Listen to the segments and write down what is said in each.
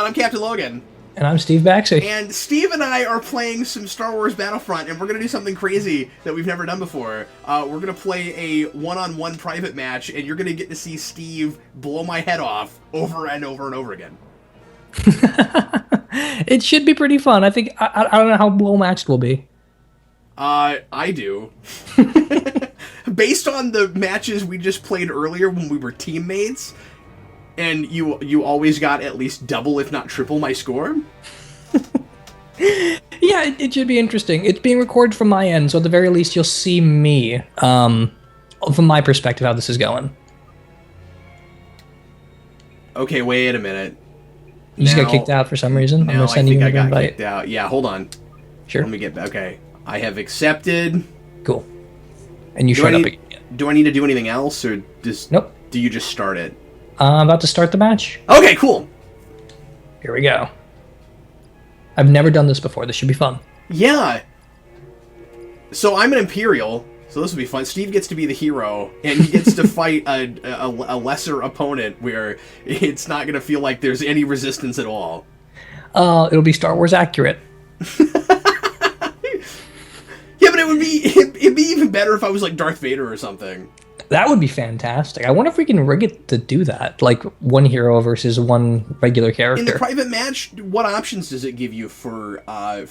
everyone. I'm Captain Logan. And I'm Steve Baxi. And Steve and I are playing some Star Wars Battlefront, and we're going to do something crazy that we've never done before. We're going to play a one-on-one private match, and you're going to get to see Steve blow my head off over and over and over again. It should be pretty fun. I think, I don't know how well-matched we'll be. I do. Based on the matches we just played earlier when we were teammates, and you always got at least double, if not triple, my score? Yeah, it should be interesting. It's being recorded from my end, so at the very least you'll see me, from my perspective, how this is going. Okay, wait a minute. You just got kicked out for some reason? I'm No, gonna send you an invite. kicked out. Yeah, hold on. Sure. Let me get back. Okay. I have accepted. Cool. And you showed up again. Do I need to do anything else, or Nope. do you just start it? I'm about to start the match. Okay, cool. Here we go. I've never done this before. This should be fun. Yeah. So I'm an Imperial, so this will be fun. Steve gets to be the hero, and he gets to fight a lesser opponent where it's not going to feel like there's any resistance at all. It'll be Star Wars accurate. Yeah, but it'd be even better if I was like Darth Vader or something. That would be fantastic. I wonder if we can rig it to do that, like one hero versus one regular character. In the private match, what options does it give you for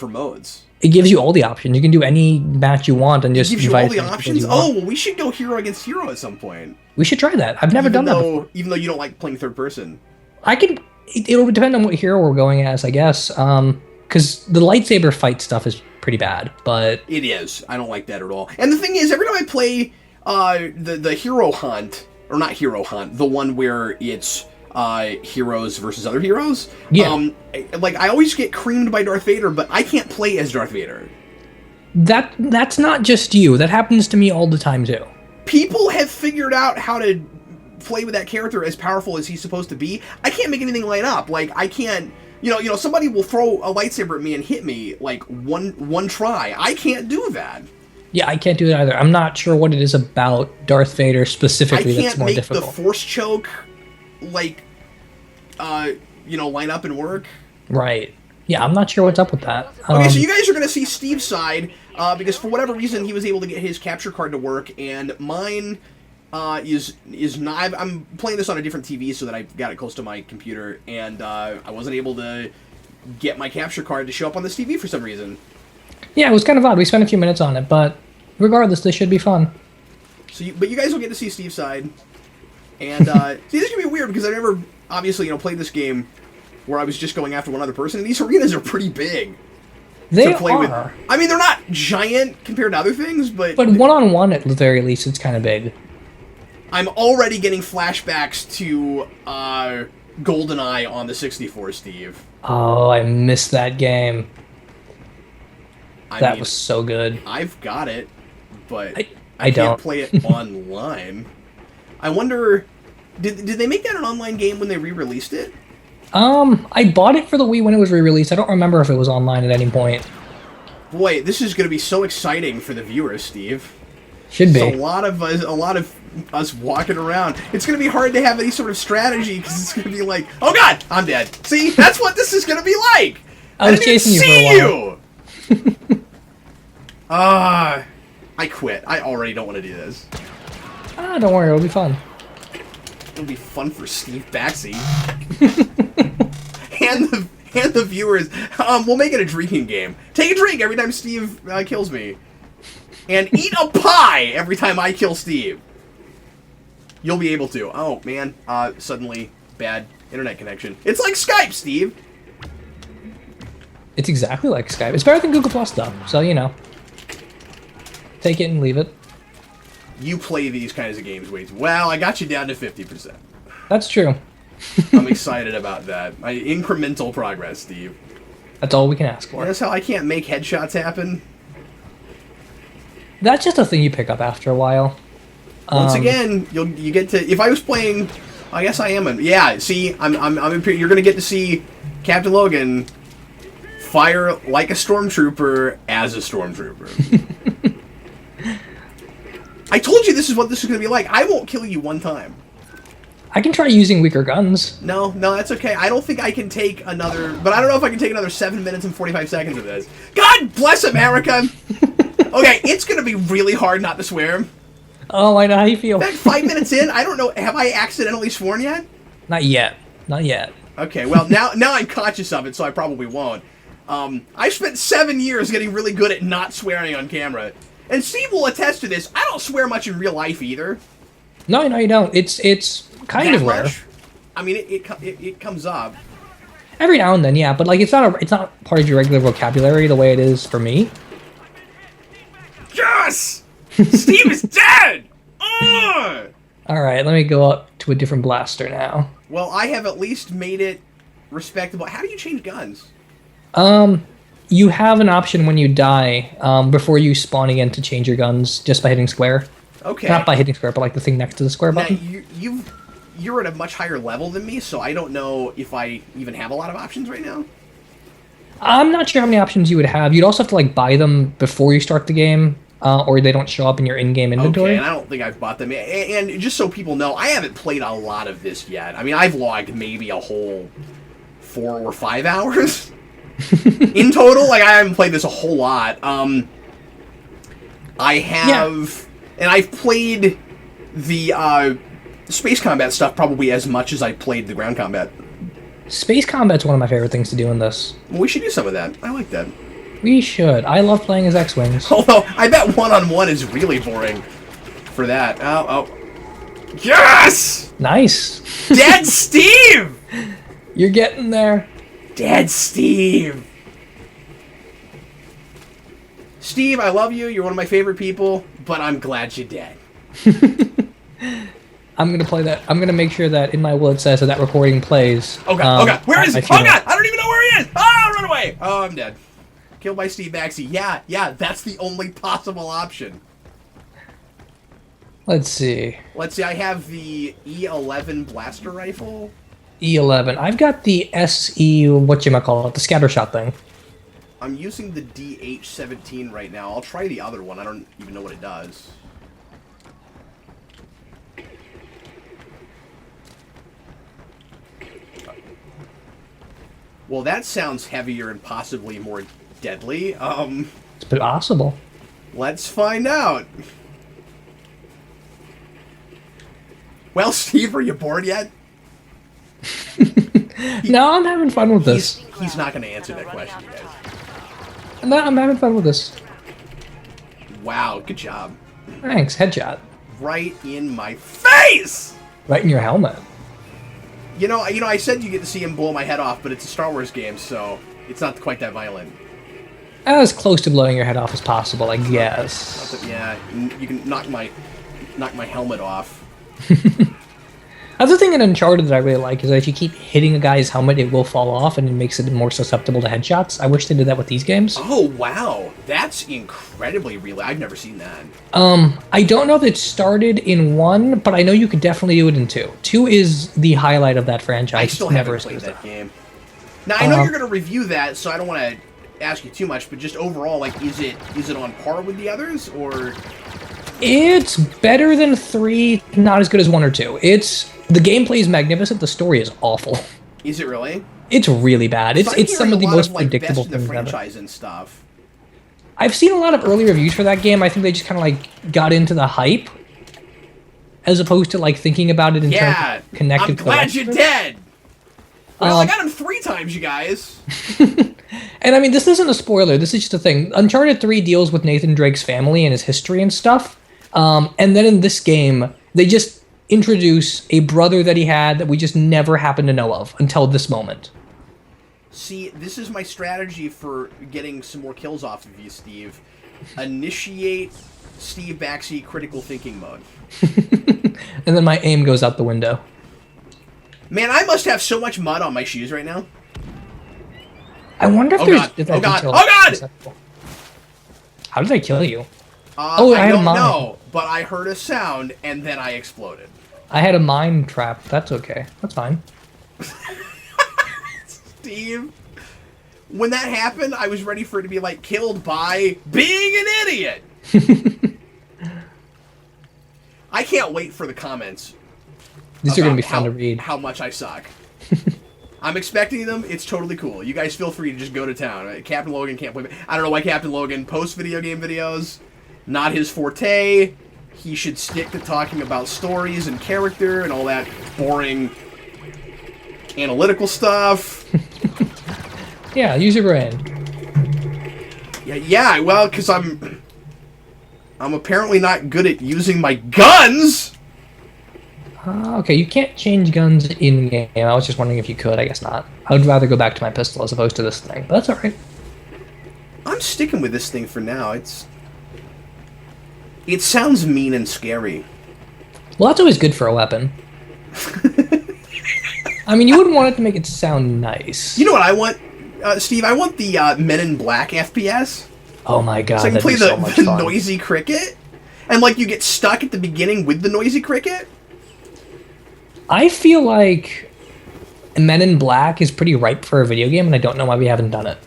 modes? It gives you all the options. You can do any match you want and just It gives you all the invite options? Oh, well, we should go hero against hero at some point. We should try that. I've never done that before. Even though you don't like playing third person. I can. It'll depend on what hero we're going as, I guess. Because the lightsaber fight stuff is pretty bad, but it is. I don't like that at all. And the thing is, every time I play the hero hunt, or not hero hunt, the one where it's heroes versus other heroes. Yeah. Like I always get creamed by Darth Vader, but I can't play as Darth Vader. That's not just you. That happens to me all the time too. People have figured out how to play with that character as powerful as he's supposed to be. I can't make anything line up. Like I can't. You know, somebody will throw a lightsaber at me and hit me like one try. I can't do that. Yeah, I can't do it either. I'm not sure what it is about Darth Vader specifically that's more difficult. I can't make the force choke, like, line up and work. Right. Yeah, I'm not sure what's up with that. Okay, so you guys are going to see Steve's side, because for whatever reason he was able to get his capture card to work, and mine is not. I'm playing this on a different TV so that I got it close to my computer, and I wasn't able to get my capture card to show up on this TV for some reason. Yeah, it was kind of odd. We spent a few minutes on it, but regardless, this should be fun. So, but you guys will get to see Steve's side, and see, this is gonna be weird because I never, obviously, played this game where I was just going after one other person, and these arenas are pretty big. They are. I mean, they're not giant compared to other things, but one-on-one at the very least, it's kind of big. I'm already getting flashbacks to GoldenEye on the 64, Steve. Oh, I missed that game. That was so good. I've got it, but I can't don't play it online. I wonder, did they make that an online game when they re-released it? I bought it for the Wii when it was re-released. I don't remember if it was online at any point. Boy, this is going to be so exciting for the viewers, Steve. Should be. So a lot of us walking around. It's going to be hard to have any sort of strategy because it's going to be like, oh god, I'm dead. See, that's what this is going to be like. I was chasing you for a while. I quit. I already don't want to do this. Don't worry, it'll be fun. It'll be fun for Steve Baxi. and the viewers. We'll make it a drinking game. Take a drink every time Steve kills me. And eat a pie every time I kill Steve. You'll be able to. Oh, man. Suddenly, bad internet connection. It's like Skype, Steve. It's exactly like Skype. It's better than Google Plus, though. So, take it and leave it. You play these kinds of games way too well. I got you down to 50%. That's true. I'm excited about that. My incremental progress, Steve. That's all we can ask for. That's how I can't make headshots happen. That's just a thing you pick up after a while. Once again, you get to. If I was playing, I guess I am. Yeah. See, you're gonna get to see Captain Logan fire like a stormtrooper as a stormtrooper. I told you this is what this is gonna be like. I won't kill you one time. I can try using weaker guns. No, that's okay. I don't think I can take another... But I don't know if I can take another 7 minutes and 45 seconds of this. God bless America! Okay, it's gonna be really hard not to swear. Oh, I know how you feel. In fact, 5 minutes in, I don't know... Have I accidentally sworn yet? Not yet. Not yet. Okay, well, now I'm conscious of it, so I probably won't. I spent 7 years getting really good at not swearing on camera. And Steve will attest to this. I don't swear much in real life, either. No, you don't. It's kind of rare. I mean, it comes up. Every now and then, yeah, but like it's not part of your regular vocabulary the way it is for me. Yes! Steve is dead! Alright, let me go up to a different blaster now. Well, I have at least made it respectable. How do you change guns? You have an option when you die, before you spawn again to change your guns just by hitting square. Okay. Not by hitting square, but like the thing next to the square button. Now, you're at a much higher level than me, so I don't know if I even have a lot of options right now. I'm not sure how many options you would have. You'd also have to like buy them before you start the game, or they don't show up in your in-game inventory. Okay, and I don't think I've bought them. And just so people know, I haven't played a lot of this yet. I mean, I've logged maybe a whole 4 or 5 hours in total. Like, I haven't played this a whole lot. I have, and I've played the space combat stuff probably as much as I played the ground combat. Space combat's one of my favorite things to do in this. Well, we should do some of that. I like that. We should. I love playing as X-Wings. Although, I bet one-on-one is really boring for that. Oh. Yes! Nice. Dead Steve! You're getting there. Dead Steve! Steve, I love you. You're one of my favorite people, but I'm glad you're dead. I'm gonna play that. I'm gonna make sure that in my will it says that recording plays. Oh god, where is he? Oh god, I don't even know where he is! Oh, run away! Oh, I'm dead. Killed by Steve Baxi. Yeah, that's the only possible option. Let's see. I have the E11 blaster rifle. E11. I've got the SE, whatchamacallit, the scatter shot thing. I'm using the DH17 right now. I'll try the other one. I don't even know what it does. Well, that sounds heavier and possibly more deadly. It's possible. Let's find out. Well, Steve, are you bored yet? No, I'm having fun with this. He's not going to answer that question, guys. No, I'm having fun with this. Wow, good job. Thanks, headshot. Right in my face! Right in your helmet. You know, I said you get to see him blow my head off, but it's a Star Wars game, so it's not quite that violent. As close to blowing your head off as possible, I guess. Yeah, you can knock my helmet off. Other thing in Uncharted that I really like is that if you keep hitting a guy's helmet, it will fall off, and it makes it more susceptible to headshots. I wish they did that with these games. Oh, wow. That's incredibly real. I've never seen that. I don't know if it started in 1, but I know you could definitely do it in 2. 2 is the highlight of that franchise. I still haven't played that game. Now, I know you're going to review that, so I don't want to ask you too much, but just overall, like, is it on par with the others, or... It's better than 3, not as good as 1 or 2. The gameplay is magnificent, the story is awful. Is it really? It's really bad. It's some of the most predictable best in the things ever. franchise and stuff. I've seen a lot of early reviews for that game. I think they just kind of like got into the hype, as opposed to like thinking about it in terms of connected. I'm glad you're dead. Well, I got him 3 times, you guys. And I mean, this isn't a spoiler. This is just a thing. Uncharted 3 deals with Nathan Drake's family and his history and stuff. And then in this game, they just introduce a brother that he had that we just never happened to know of until this moment. See, this is my strategy for getting some more kills off of you, Steve. Initiate Steve Baxi critical thinking mode. And then my aim goes out the window. Man, I must have so much mud on my shoes right now. I wonder if there's... Oh god! How did I kill you? I don't know, but I heard a sound, and then I exploded. I had a mine trap. That's okay. That's fine. Steve, when that happened, I was ready for it to be, like, killed by being an idiot! I can't wait for the comments. These are going to about be fun to read. how much I suck. I'm expecting them. It's totally cool. You guys feel free to just go to town. Captain Logan can't play. I don't know why Captain Logan posts video game videos. Not his forte. He should stick to talking about stories and character and all that boring analytical stuff. Yeah, use your brain. Yeah. Well, because I'm apparently not good at using my guns. Okay, you can't change guns in-game. I was just wondering if you could. I guess not. I would rather go back to my pistol as opposed to this thing, but that's alright. I'm sticking with this thing for now. It sounds mean and scary. Well, that's always good for a weapon. I mean, you wouldn't want it to make it sound nice. You know what I want, Steve? I want the Men in Black FPS. Oh my god, so I can play so much the fun. noisy cricket. And, like, you get stuck at the beginning with the noisy cricket. I feel like Men in Black is pretty ripe for a video game, and I don't know why we haven't done it.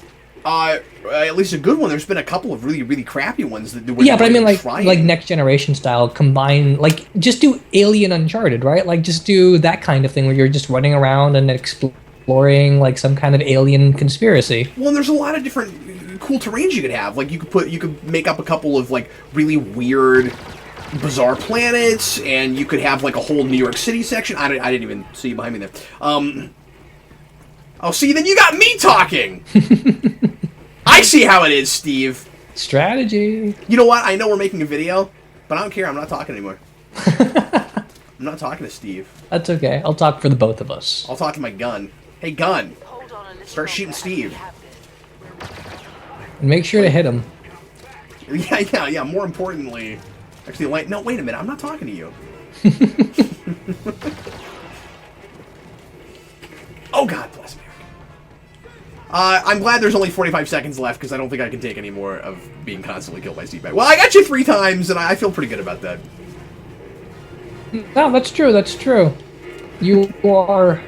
At least a good one. There's been a couple of really, really crappy ones that were. Yeah, but I mean, like next generation style, combine, like, just do Alien Uncharted, right? Like, just do that kind of thing where you're just running around and exploring, like, some kind of alien conspiracy. Well, and there's a lot of different cool terrains you could have. Like, you could make up a couple of, like, really weird, bizarre planets, and you could have, like, a whole New York City section. I didn't even see you behind me there. Oh, see, then you got me talking! I see how it is, Steve. Strategy. You know what? I know we're making a video, but I don't care. I'm not talking anymore. I'm not talking to Steve. That's okay. I'll talk for the both of us. I'll talk to my gun. Hey, gun! Start shooting Steve. And make sure to hit him. Yeah. More importantly... Actually, no, wait a minute. I'm not talking to you. Oh, God bless America. I'm glad there's only 45 seconds left, because I don't think I can take any more of being constantly killed by Steve. Well, I got you 3 times, and I feel pretty good about that. No, that's true. That's true. You are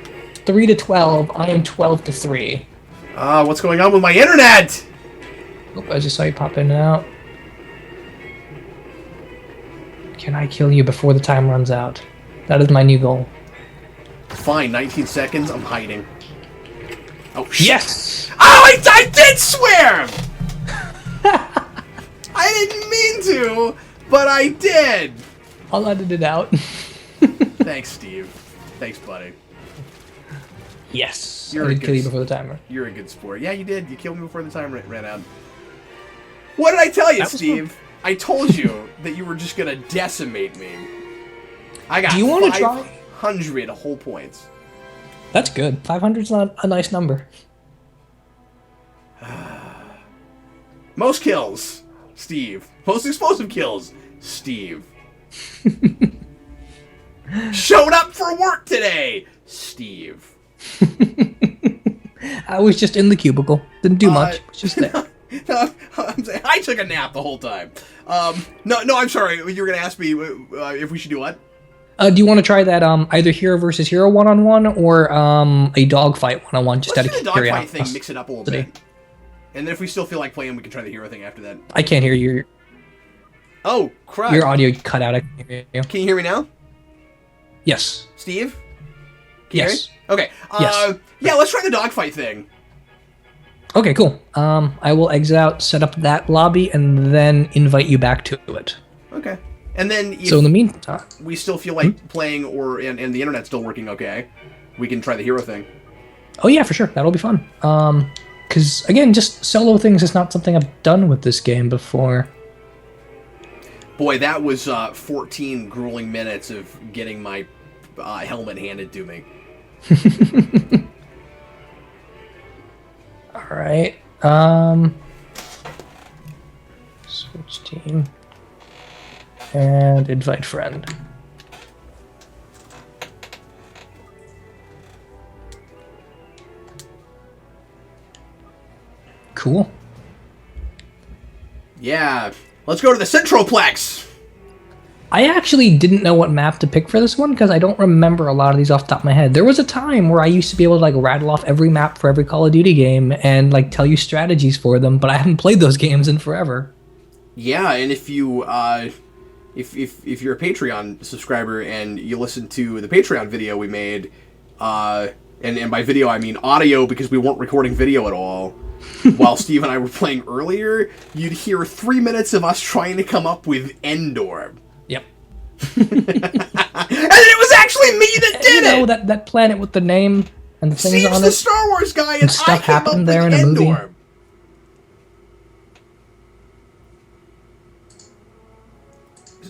3 to 12. I am 12 to 3. What's going on with my internet? Oh, I just saw you pop in and out. Can I kill you before the time runs out? That is my new goal. Fine, 19 seconds. I'm hiding. Oh, shit. Yes! Oh, I did swear! I didn't mean to, but I did. I'll edit it out. Thanks, Steve. Thanks, buddy. Yes. I did kill you before the timer. You're a good sport. Yeah, you did. You killed me before the timer ran out. What did I tell you, Steve? I told you that you were just gonna decimate me. I got 500 whole points. That's good. 500's not a nice number. Most kills, Steve. Most explosive kills, Steve. Showed up for work today, Steve. I was just in the cubicle. Didn't do much. Was just there. No, I'm saying I took a nap the whole time. No, I'm sorry. You were gonna ask me if we should do what? Do you want to try that either hero versus hero 1-on-1 or a dogfight 1-on-1? Just out of curiosity. Dogfight thing, mix it up a little bit. And then if we still feel like playing, we can try the hero thing after that. I can't hear you. Oh, crap. Your audio cut out. I can hear you. Can you hear me now? Yes. Steve? Can you hear me? Okay. Yes. Yeah, let's try the dogfight thing. Okay, cool. I will exit out, set up that lobby, and then invite you back to it. Okay. And then if so in the meantime, we still feel like playing and the internet's still working okay, we can try the hero thing. Oh yeah, for sure. That'll be fun. Because, again, just solo things is not something I've done with this game before. Boy, that was 14 grueling minutes of getting my helmet handed to me. Alright. Switch team. And invite friend. Cool. Yeah. Let's go to the Centroplex! I actually didn't know what map to pick for this one because I don't remember a lot of these off the top of my head. There was a time where I used to be able to like rattle off every map for every Call of Duty game and like tell you strategies for them, but I haven't played those games in forever. Yeah, and if if you're a Patreon subscriber and you listen to the Patreon video we made, and by video I mean audio because we weren't recording video at all, while Steve and I were playing earlier, you'd hear 3 minutes of us trying to come up with Endor. Yep. And it was actually me that did it! You know, that planet with the name and the things Steve's on the it. Star Wars guy, and stuff I came up happened with there in the movie. Endor.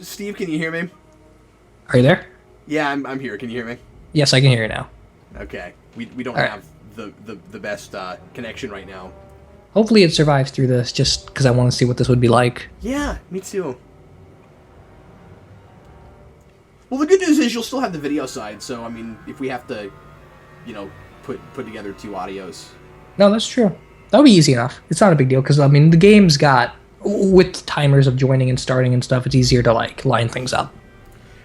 Steve, can you hear me? Are you there? Yeah, I'm here. Can you hear me? Yes, I can hear you now. Okay. We don't All right. have the best connection right now. Hopefully it survives through this, just because I want to see what this would be like. Yeah, me too. Well, the good news is you'll still have the video side, so, I mean, if we have to, you know, put together 2 audios. No, that's true. That'll be easy enough. It's not a big deal, because, I mean, the game's got, with timers of joining and starting and stuff, it's easier to, like, line things up.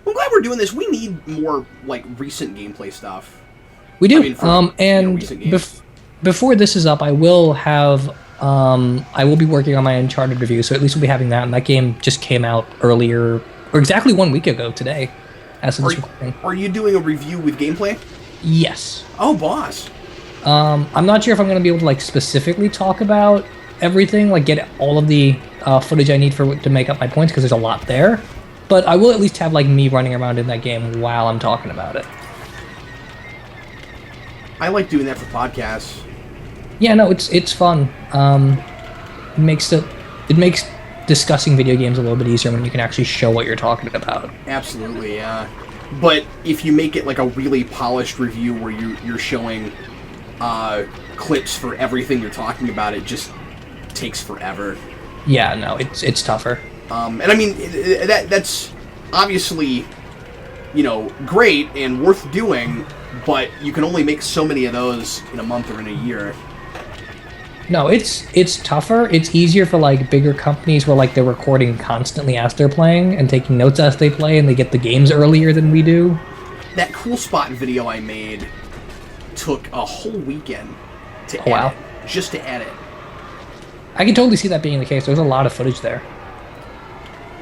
I'm glad we're doing this. We need more, like, recent gameplay stuff. We do. I mean, for, and recent games. before this is up, I will have, I will be working on my Uncharted review, so at least we'll be having that, and that game just came out earlier, or exactly 1 week ago today. Are you doing a review with gameplay? Yes. Oh, boss. I'm not sure if I'm going to be able to like specifically talk about everything, like get all of the footage I need to make up my points, because there's a lot there. But I will at least have like me running around in that game while I'm talking about it. I like doing that for podcasts. Yeah, no, it's fun. It makes discussing video games a little bit easier when you can actually show what you're talking about. Absolutely, yeah. But if you make it like a really polished review where you're showing clips for everything you're talking about, it just takes forever. Yeah, no, it's tougher. And I mean that's obviously, you know, great and worth doing, but you can only make so many of those in a month or in a year. No, it's tougher. It's easier for like bigger companies where like they're recording constantly as they're playing and taking notes as they play, and they get the games earlier than we do. That Cool Spot video I made took a whole weekend to edit. Wow. Just to edit. I can totally see that being the case. There's a lot of footage there.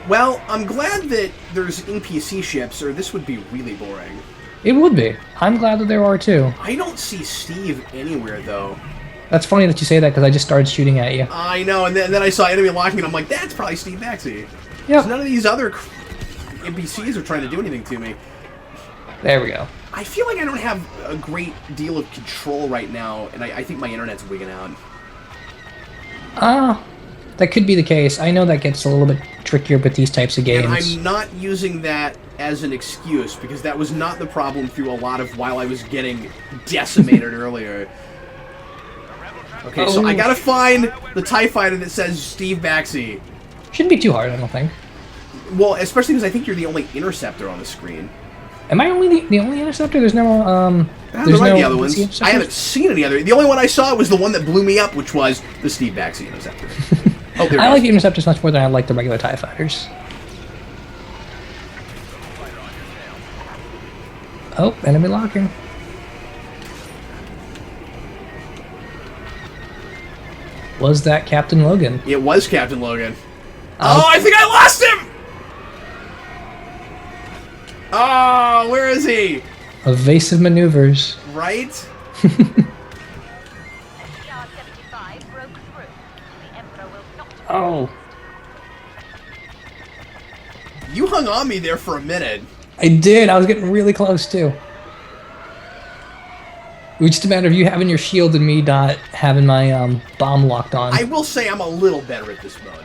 Well, I'm glad that there's NPC ships, or this would be really boring. It would be. I'm glad that there are too. I don't see Steve anywhere, though. That's funny that you say that, because I just started shooting at you. I know, and then I saw enemy locking, and I'm like, that's probably Steve Baxi. Yep. None of these other NPCs are trying to do anything to me. There we go. I feel like I don't have a great deal of control right now, and I think my internet's wigging out. That could be the case. I know that gets a little bit trickier with these types of games. And I'm not using that as an excuse, because that was not the problem through a lot of while I was getting decimated earlier. Okay, so I gotta find the TIE Fighter that says Steve Baxi. Shouldn't be too hard, I don't think. Well, especially because I think you're the only interceptor on the screen. Am I only the only interceptor? There's no, There might be other ones. I haven't seen any other. The only one I saw was the one that blew me up, which was the Steve Baxi interceptor. Oh, there it I is. like the interceptors much more than I like the regular TIE fighters. Oh, enemy locking. Was that Captain Logan? It was Captain Logan. Oh, I think I lost him! Oh, where is he? Evasive maneuvers. Right? Oh. You hung on me there for a minute. I did. I was getting really close, too. It was just a matter of you having your shield and me not having my bomb locked on. I will say I'm a little better at this mode.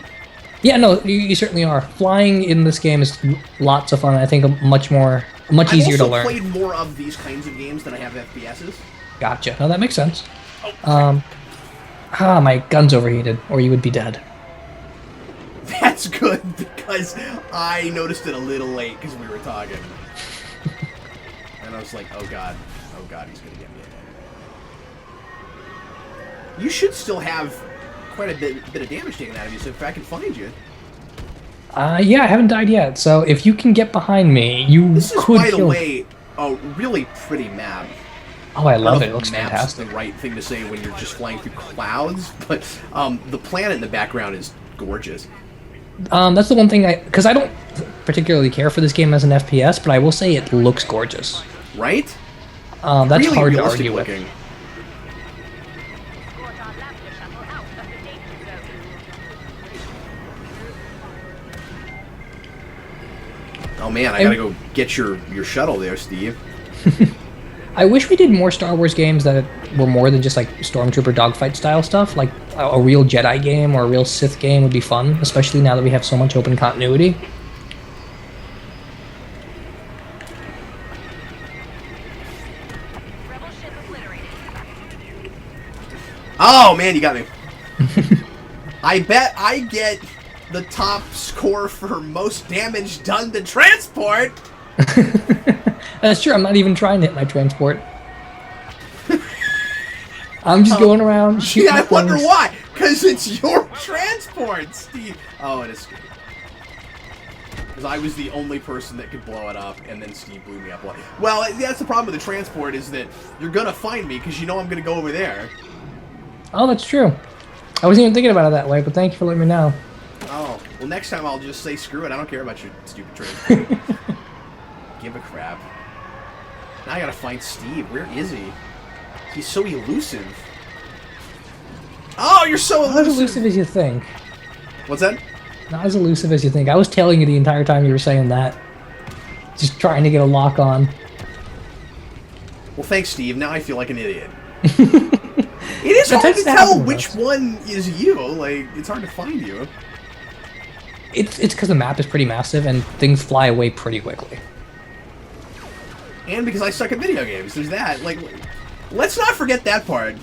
Yeah, no, you certainly are. Flying in this game is lots of fun. I think much easier to learn. I've also played more of these kinds of games than I have FPSs. Gotcha. No, that makes sense. Oh. My gun's overheated, or you would be dead. That's good, because I noticed it a little late because we were talking. And I was like, oh god, he's gonna get me. You should still have quite a bit of damage taken out of you, so if I can find you. Yeah, I haven't died yet, so if you can get behind me, you This is, could by the kill way, a really pretty map. Oh, I love it. It Looks looks fantastic. the right thing to say when you're just flying through clouds, but the planet in the background is gorgeous. That's the one thing because I don't particularly care for this game as an FPS, but I will say it looks gorgeous. Right? That's really hard to realistic argue looking. with. Oh man, I gotta go get your shuttle there, Steve. I wish we did more Star Wars games that were more than just like Stormtrooper dogfight style stuff. Like a real Jedi game or a real Sith game would be fun, especially now that we have so much open continuity. Oh man, you got me. I bet I get the top score for most damage done to transport. That's true. I'm not even trying to hit my transport. I'm just going around shooting. Yeah, I wonder why. Because it's your transport, Steve. Oh, it is. Because I was the only person that could blow it up, and then Steve blew me up. Well, that's the problem with the transport is that you're gonna find me because you know I'm gonna go over there. Oh, that's true. I wasn't even thinking about it that way, but thank you for letting me know. Oh, well, next time I'll just say screw it. I don't care about your stupid transport. Give a crap. Now I gotta find Steve. Where is he? He's so elusive. Oh, you're so elusive! Not as elusive as you think. What's that? Not as elusive as you think. I was telling you the entire time you were saying that. Just trying to get a lock on. Well, thanks, Steve. Now I feel like an idiot. It is hard to tell which one is you. Like, it's hard to find you. It's because the map is pretty massive and things fly away pretty quickly. And because I suck at video games. There's that. Like, let's not forget that part.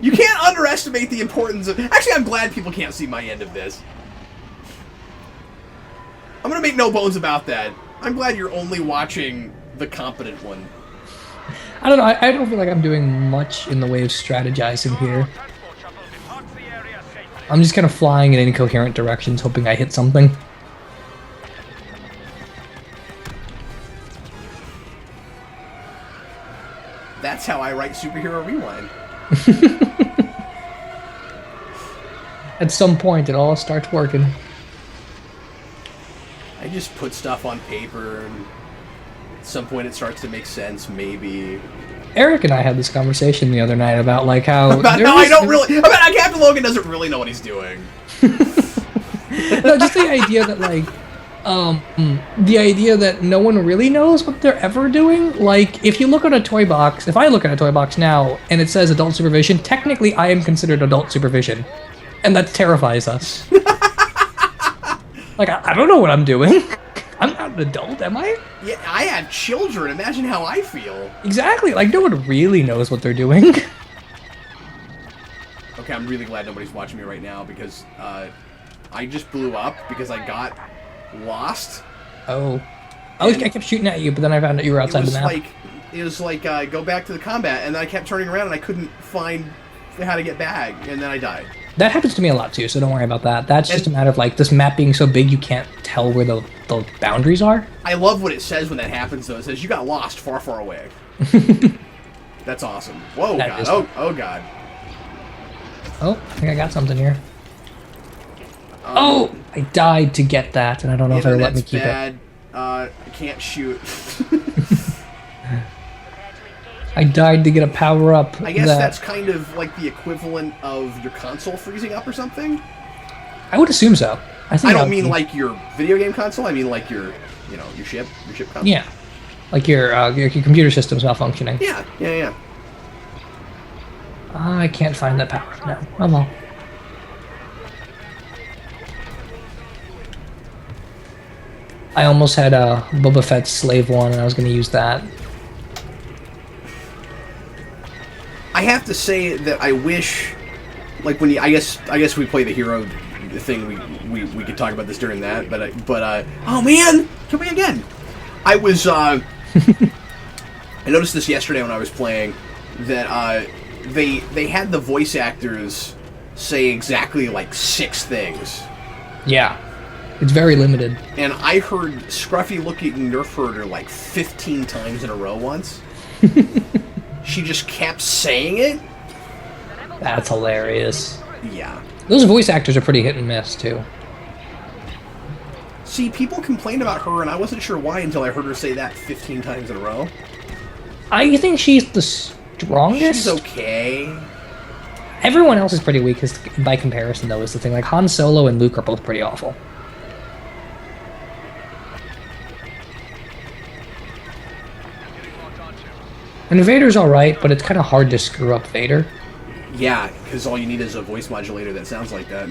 You can't underestimate the importance of... Actually, I'm glad people can't see my end of this. I'm gonna make no bones about that. I'm glad you're only watching the competent one. I don't know. I don't feel like I'm doing much in the way of strategizing here. I'm just kind of flying in incoherent directions, hoping I hit something. That's how I write Superhero Rewind. At some point, it all starts working. I just put stuff on paper, and at some point it starts to make sense, maybe. Eric and I had this conversation the other night about like how... About how I don't really... About Captain Logan doesn't really know what he's doing. No, just the idea that like... the idea that no one really knows what they're ever doing. Like, if you look at a toy box... If I look at a toy box now, and it says adult supervision, technically I am considered adult supervision. And that terrifies us. Like, I don't know what I'm doing. I'm not an adult, am I? Yeah, I have children. Imagine how I feel. Exactly. Like, no one really knows what they're doing. Okay, I'm really glad nobody's watching me right now because I just blew up because I got lost. Oh. I kept shooting at you, but then I found out you were outside the map. It was like, go back to the combat, and then I kept turning around and I couldn't find how to get back, and then I died. That happens to me a lot too, so don't worry about that. That's just a matter of like this map being so big you can't tell where the boundaries are. I love what it says when that happens though. It says you got lost far, far away. That's awesome. Whoa, God. Oh, God. Oh, I think I got something here. Oh, I died to get that, and I don't know if they'll let me keep it. I can't shoot. I died to get a power-up. I guess that's kind of like the equivalent of your console freezing up or something? I would assume so. I don't mean like your video game console, I mean like your ship console. Yeah. Like your computer system's malfunctioning. Yeah. I can't find that power now. Oh well. I almost had a Boba Fett Slave 1 and I was going to use that. I have to say that I wish, like when I guess we play the hero thing. We could talk about this during that, but oh man, kill me again. I was I noticed this yesterday when I was playing that they had the voice actors say exactly like 6 things. Yeah, it's very limited. And I heard scruffy-looking Nerf herder like 15 times in a row once. She just kept saying it. That's hilarious. Yeah. Those voice actors are pretty hit and miss, too. See, people complained about her, and I wasn't sure why until I heard her say that 15 times in a row. I think she's the strongest. She's okay. Everyone else is pretty weak by comparison, though, is the thing. Like, Han Solo and Luke are both pretty awful. And Vader's alright, but it's kind of hard to screw up Vader. Yeah, because all you need is a voice modulator that sounds like that.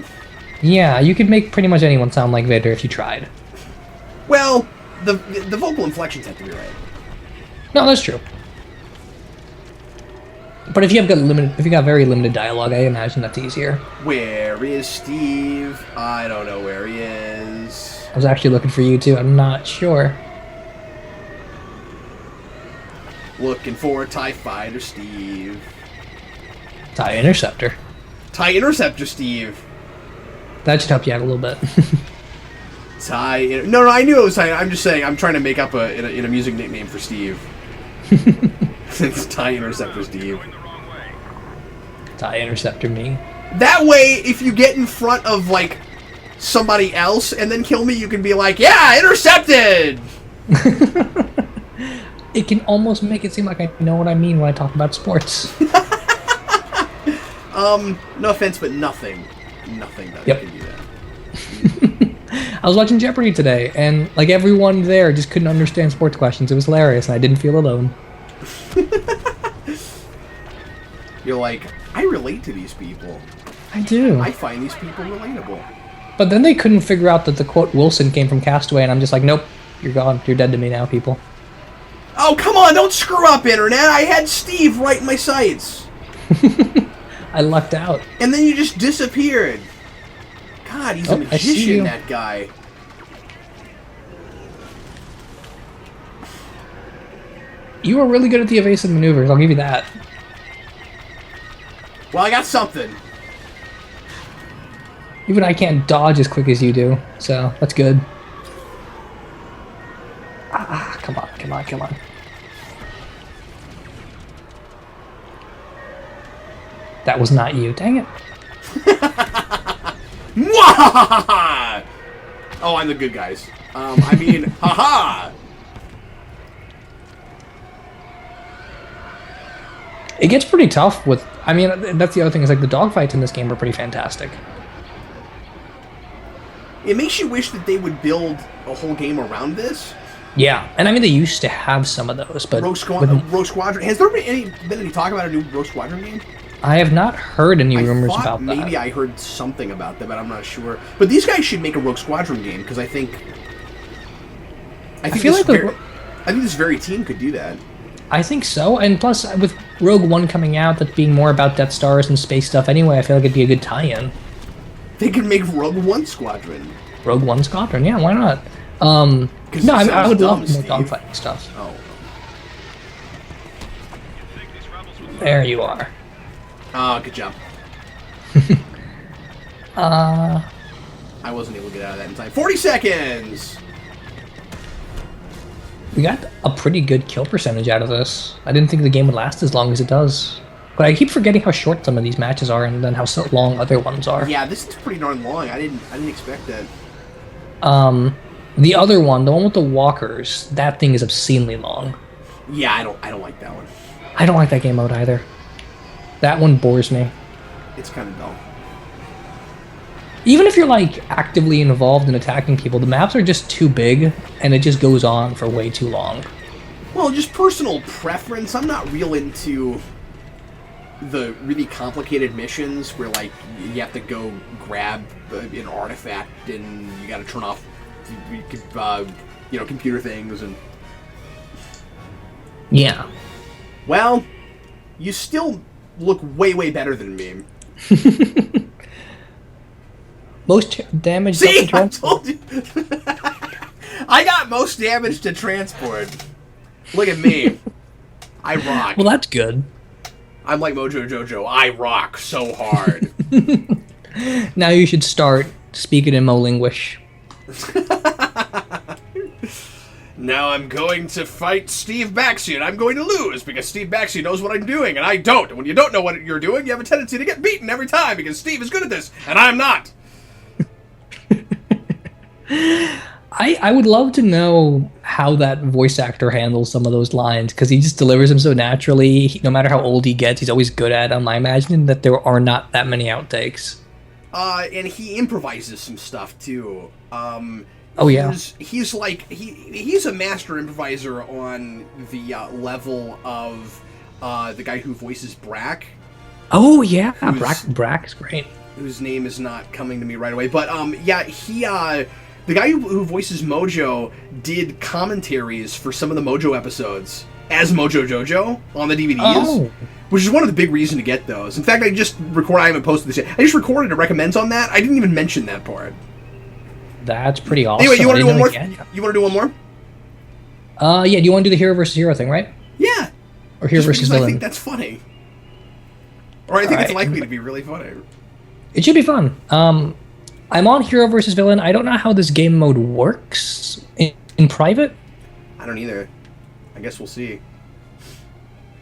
Yeah, you could make pretty much anyone sound like Vader if you tried. Well, the vocal inflections have to be right. No, that's true. But if you got very limited dialogue, I imagine that's easier. Where is Steve? I don't know where he is. I was actually looking for you too. I'm not sure. Looking for TIE Fighter Steve. TIE Interceptor. TIE Interceptor Steve. That should help you out a little bit. No, I knew it was TIE. I'm just saying, I'm trying to make up a music nickname for Steve. It's TIE Interceptor Steve. TIE Interceptor me. That way, if you get in front of, like, somebody else and then kill me, you can be like, yeah, intercepted! It can almost make it seem like I know what I mean when I talk about sports. No offense, but nothing that Yep. can do that. I was watching Jeopardy today, and like everyone there just couldn't understand sports questions. It was hilarious, and I didn't feel alone. You're like, I relate to these people. I do. I find these people relatable. But then they couldn't figure out that the quote Wilson came from Castaway, and I'm just like, nope, you're gone. You're dead to me now, people. Oh, come on, don't screw up, Internet. I had Steve right in my sights. I lucked out. And then you just disappeared. God, he's a magician, that guy. You were really good at the evasive maneuvers, I'll give you that. Well, I got something. Even I can't dodge as quick as you do, so that's good. Come on, come on, come on. That was not you, dang it. Mwahaha! Oh, I'm the good guys. I mean, haha! It gets pretty tough with... I mean, that's the other thing, is like the dogfights in this game are pretty fantastic. It makes you wish that they would build a whole game around this. Yeah, and I mean, they used to have some of those, but... Rogue Squadron. Has there been any talk about a new Rogue Squadron game? I have not heard any rumors about that. Maybe I heard something about that, but I'm not sure. But these guys should make a Rogue Squadron game, because I think this very team could do that. I think so, and plus, with Rogue One coming out, that being more about Death Stars and space stuff anyway, I feel like it'd be a good tie-in. They could make Rogue One Squadron. Rogue One Squadron, yeah, why not? No, I would love more dogfighting stuff. Oh. There you are. Oh, good job. I wasn't able to get out of that in time. 40 seconds! We got a pretty good kill percentage out of this. I didn't think the game would last as long as it does. But I keep forgetting how short some of these matches are and then how long other ones are. Yeah, this is pretty darn long. I didn't expect that. The other one, the one with the walkers, that thing is obscenely long. Yeah, I don't like that one. I don't like that game mode either. That one bores me. It's kind of dull. Even if you're like actively involved in attacking people, the maps are just too big and it just goes on for way too long. Well, just personal preference. I'm not real into the really complicated missions where like you have to go grab an artifact and you got to turn off computer things and yeah. Well, you still look way better than me. Most damage. See, I told you. I got most damage to transport. Look at me. I rock. Well, that's good. I'm like Mojo Jojo. I rock so hard. Now you should start speaking in Molinglish. Now I'm going to fight Steve Baxi, and I'm going to lose because Steve Baxi knows what I'm doing, and I don't. And when you don't know what you're doing, you have a tendency to get beaten every time because Steve is good at this, and I'm not. I would love to know how that voice actor handles some of those lines because he just delivers them so naturally. No matter how old he gets, he's always good at them. I imagine that there are not that many outtakes. And he improvises some stuff too. Oh yeah, he's like he's a master improviser on the level of the guy who voices Brack. oh yeah, Brack is great. Whose name is not coming to me right away, but yeah, he the guy who voices Mojo did commentaries for some of the Mojo episodes as Mojo Jojo on the DVDs. Oh. Which is one of the big reasons to get those. In fact, I haven't posted this yet. I just recorded a recommends on that. I didn't even mention that part. That's pretty awesome. Anyway, you want to do one more? You want to do one more? Yeah, do you want to do the hero versus hero thing, right? Yeah. Or hero versus villain? I think that's funny. Or I think it's likely to be really funny. It should be fun. I'm on hero versus villain. I don't know how this game mode works in private. I don't either. I guess we'll see.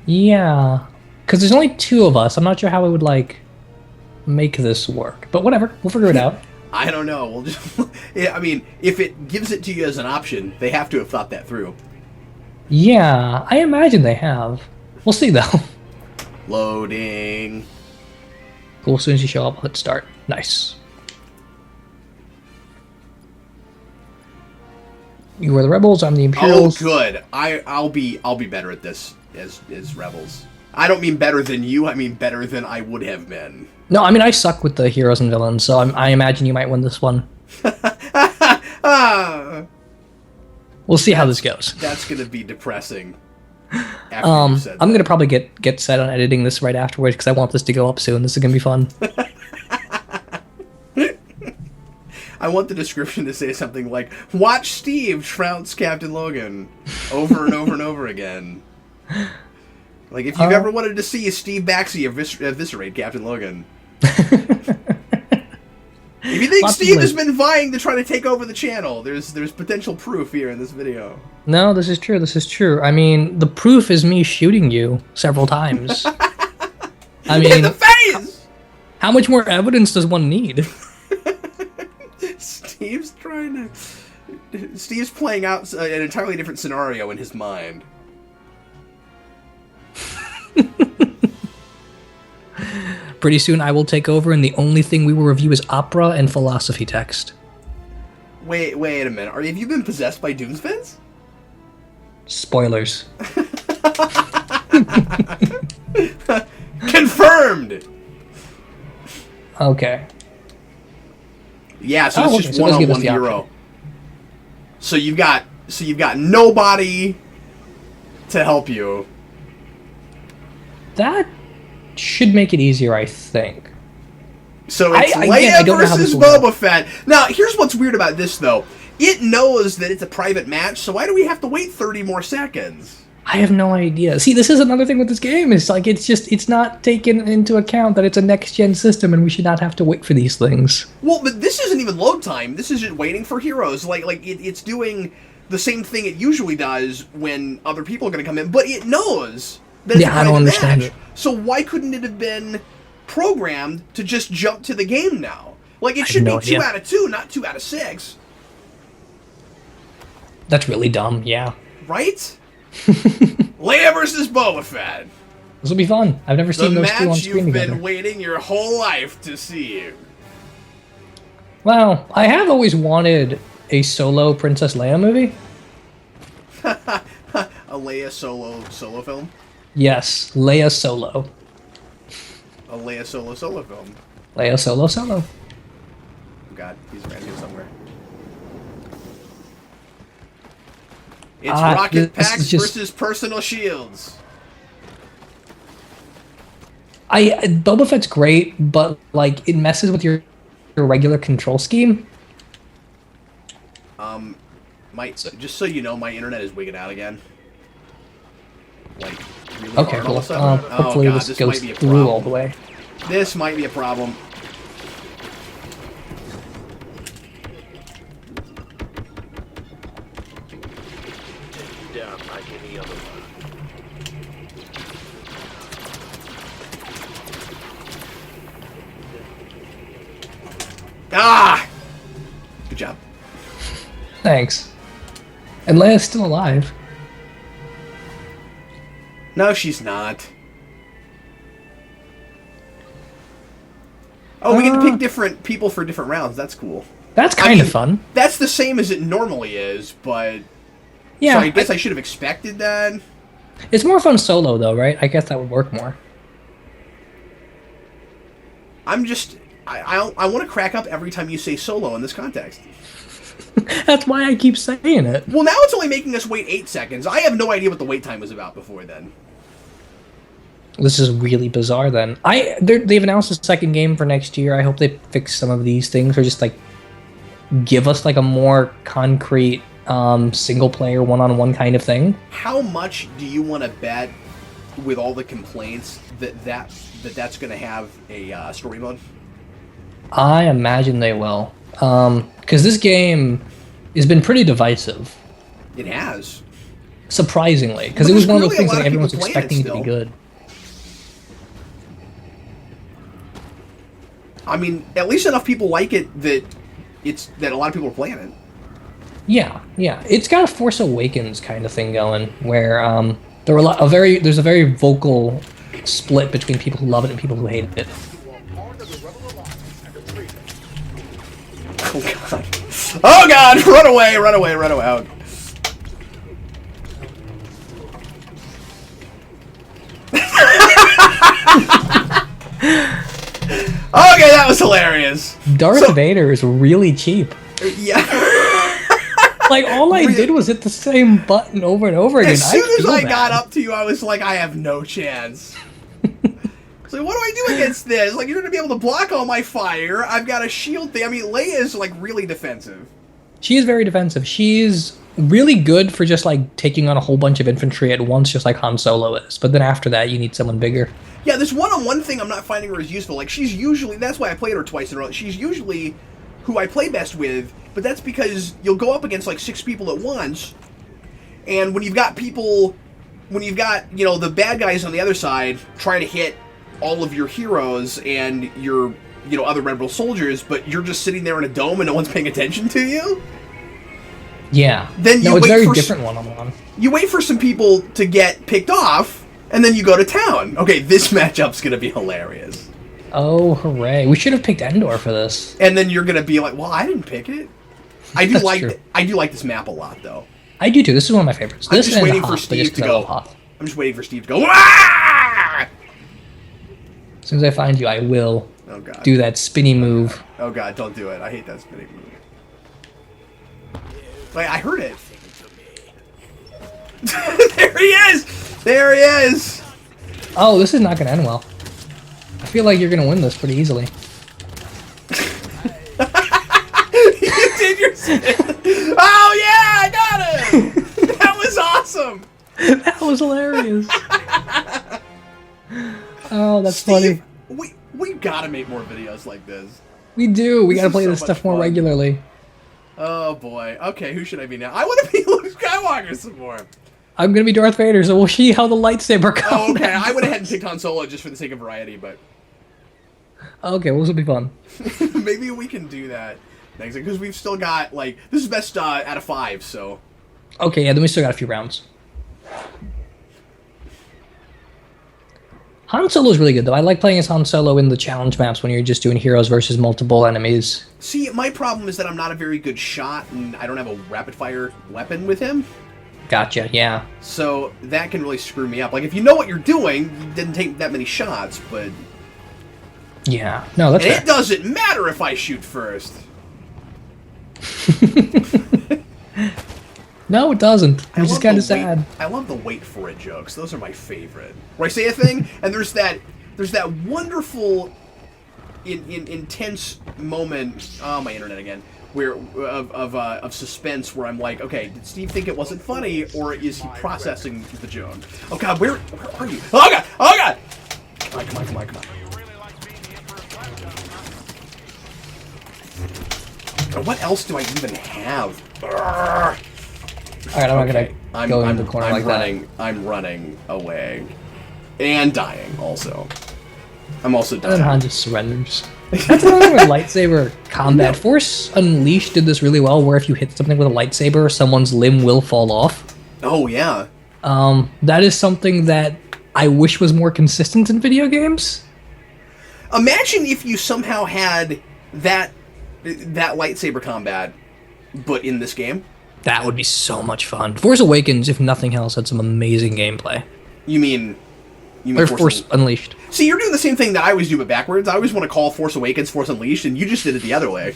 Yeah. Because there's only 2 of us. I'm not sure how I would, make this work. But whatever. We'll figure it out. I don't know. We'll just... I mean, if it gives it to you as an option, they have to have thought that through. Yeah, I imagine they have. We'll see, though. Loading. Cool. As soon as you show up, I'll hit start. Nice. You are the rebels. I'm the Imperials. Oh, good. I'll be better at this as rebels. I don't mean better than you. I mean better than I would have been. No, I mean I suck with the heroes and villains, so I imagine you might win this one. We'll see how this goes. That's gonna be depressing. After you said I'm gonna probably get set on editing this right afterwards because I want this to go up soon. This is gonna be fun. I want the description to say something like, "Watch Steve trounce Captain Logan over and over and over again." Like, if you've ever wanted to see Steve Baxi eviscerate Captain Logan. If you think Steve has been vying to try to take over the channel, there's potential proof here in this video. No, this is true. This is true. I mean, the proof is me shooting you several times. I mean, in the face! How much more evidence does one need? Steve's playing out an entirely different scenario in his mind. Pretty soon I will take over, and the only thing we will review is opera and philosophy text. Wait a minute. Have you been possessed by Doomsfins? Spoilers. Confirmed! Okay. Yeah, so it's just one-on-one hero. So you've got nobody to help you. That should make it easier, I think. So it's Leia versus Boba Fett. Now, here's what's weird about this, though. It knows that it's a private match, so why do we have to wait 30 more seconds? I have no idea. See, this is another thing with this game. It's not taken into account that it's a next-gen system, and we should not have to wait for these things. Well, but this isn't even load time. This is just waiting for heroes. It's doing the same thing it usually does when other people are going to come in, but it knows that it's a private match. So why couldn't it have been programmed to just jump to the game now? It should be 2 out of 2, not 2 out of 6. That's really dumb, yeah. Right? Leia versus Boba Fett. This will be fun. I've never seen those two on screen together. The match you've been waiting your whole life to see. Well, I have always wanted a solo Princess Leia movie. A Leia solo film? Yes, Leia Solo. A Leia solo film. Leia Solo. Oh God, he's around here somewhere. It's rocket packs versus personal shields. Boba Fett's great, but it messes with your regular control scheme. Just so you know, my internet is wigging out again. Really okay, cool. Hopefully this goes through all the way. This might be a problem. Ah! Good job. Thanks. And Leia's still alive. No, she's not. Oh, we get to pick different people for different rounds. That's cool. That's kind of fun. That's the same as it normally is, but... Yeah. So I guess I should have expected that. It's more fun solo, though, right? I guess that would work more. I'm just... I want to crack up every time you say solo in this context. That's why I keep saying it. Well, now it's only making us wait 8 seconds. I have no idea what the wait time was about before then. This is really bizarre, then. They've announced a second game for next year. I hope they fix some of these things, or just, like, give us, like, a more concrete single-player, one-on-one kind of thing. How much do you want to bet, with all the complaints, that's going to have a story mode? I imagine they will. Because this game has been pretty divisive. It has. Surprisingly. Because it was one of those things that everyone's people expecting to be good. I mean, at least enough people like it that a lot of people are playing it. Yeah. It's got a Force Awakens kind of thing going, where there's a very vocal split between people who love it and people who hate it. Oh god! Oh god! Run away! Run away! Run away! Oh. Okay, that was hilarious. Darth Vader is really cheap. Yeah. Like, all I did was hit the same button over and over again. As soon as I got up to you, I was like, I have no chance. So what do I do against this? Like, you're going to be able to block all my fire. I've got a shield thing. I mean, Leia is, like, really defensive. She is very defensive. She's really good for just, like, taking on a whole bunch of infantry at once, just like Han Solo is. But then after that, you need someone bigger. Yeah, this one-on-one thing I'm not finding her as useful. Like, she's usually... That's why I played her twice in a row. She's usually who I play best with, but that's because you'll go up against, like, 6 people at once, and when you've got people... When you've got, you know, the bad guys on the other side trying to hit all of your heroes and your, you know, other Rebel soldiers, but you're just sitting there in a dome and no one's paying attention to you? Yeah. Then you it's wait very for different one-on-one. You wait for some people to get picked off, and then you go to town. Okay, this matchup's gonna be hilarious. Oh, hooray. We should have picked Endor for this. And then you're gonna be like, well, I didn't pick it. I do like this map a lot, though. I do too. This is one of my favorites. I'm just waiting for Steve to go. I'm just waiting for Steve to go. Wah! As soon as I find you, I will God. do that spinny move. Oh god, don't do it. I hate that spinning move. Wait, I heard it. There he is! There he is! Oh, this is not going to end well. I feel like you're going to win this pretty easily. You did your spin. Oh yeah, I got it! That was awesome! That was hilarious. Oh, that's Steve, funny. We gotta make more videos like this. We do. We gotta is play so this stuff much more fun. regularly. Oh boy. Okay, who should I be now? I want to be Luke Skywalker some more. I'm gonna be Darth Vader, so we'll see how the lightsaber comes. Oh, okay. I went ahead and picked Han Solo just for the sake of variety, but Okay, well, this will be fun. maybe we can do that next, because we've still got, like, this is best out of 5, so. Okay, yeah, then we still got a few rounds. Han Solo is really good, though. I like playing as Han Solo in the challenge maps when you're just doing heroes versus multiple enemies. See, my problem is that I'm not a very good shot, and I don't have a rapid-fire weapon with him. Gotcha, yeah. So that can really screw me up. Like, if you know what you're doing, you didn't take that many shots, but... Yeah, no, that's And fair. it doesn't matter if I shoot first. No, it doesn't. Which is kind of sad. I love the wait for it jokes. Those are my favorite. Where I say a thing, and there's that wonderful, intense moment. Oh, my internet again. Where of suspense, where I'm like, okay, did Steve think it wasn't funny, or is he processing the joke? Oh God, where are you? Oh God! Oh God! Come on! And what else do I even have? Urgh. Alright, I'm not gonna go in the corner like that. I'm running away. And dying, also. I'm also And then dying. Han just surrenders. That's another thing with lightsaber combat. Force Unleashed did this really well, where if you hit something with a lightsaber, someone's limb will fall off. Oh, yeah. That is something that I wish was more consistent in video games. Imagine if you somehow had that lightsaber combat, but in this game. That would be so much fun. Force Awakens, if nothing else, had some amazing gameplay. You mean or Force Unleashed. See, you're doing the same thing that I always do, but backwards. I always want to call Force Awakens Force Unleashed, and you just did it the other way.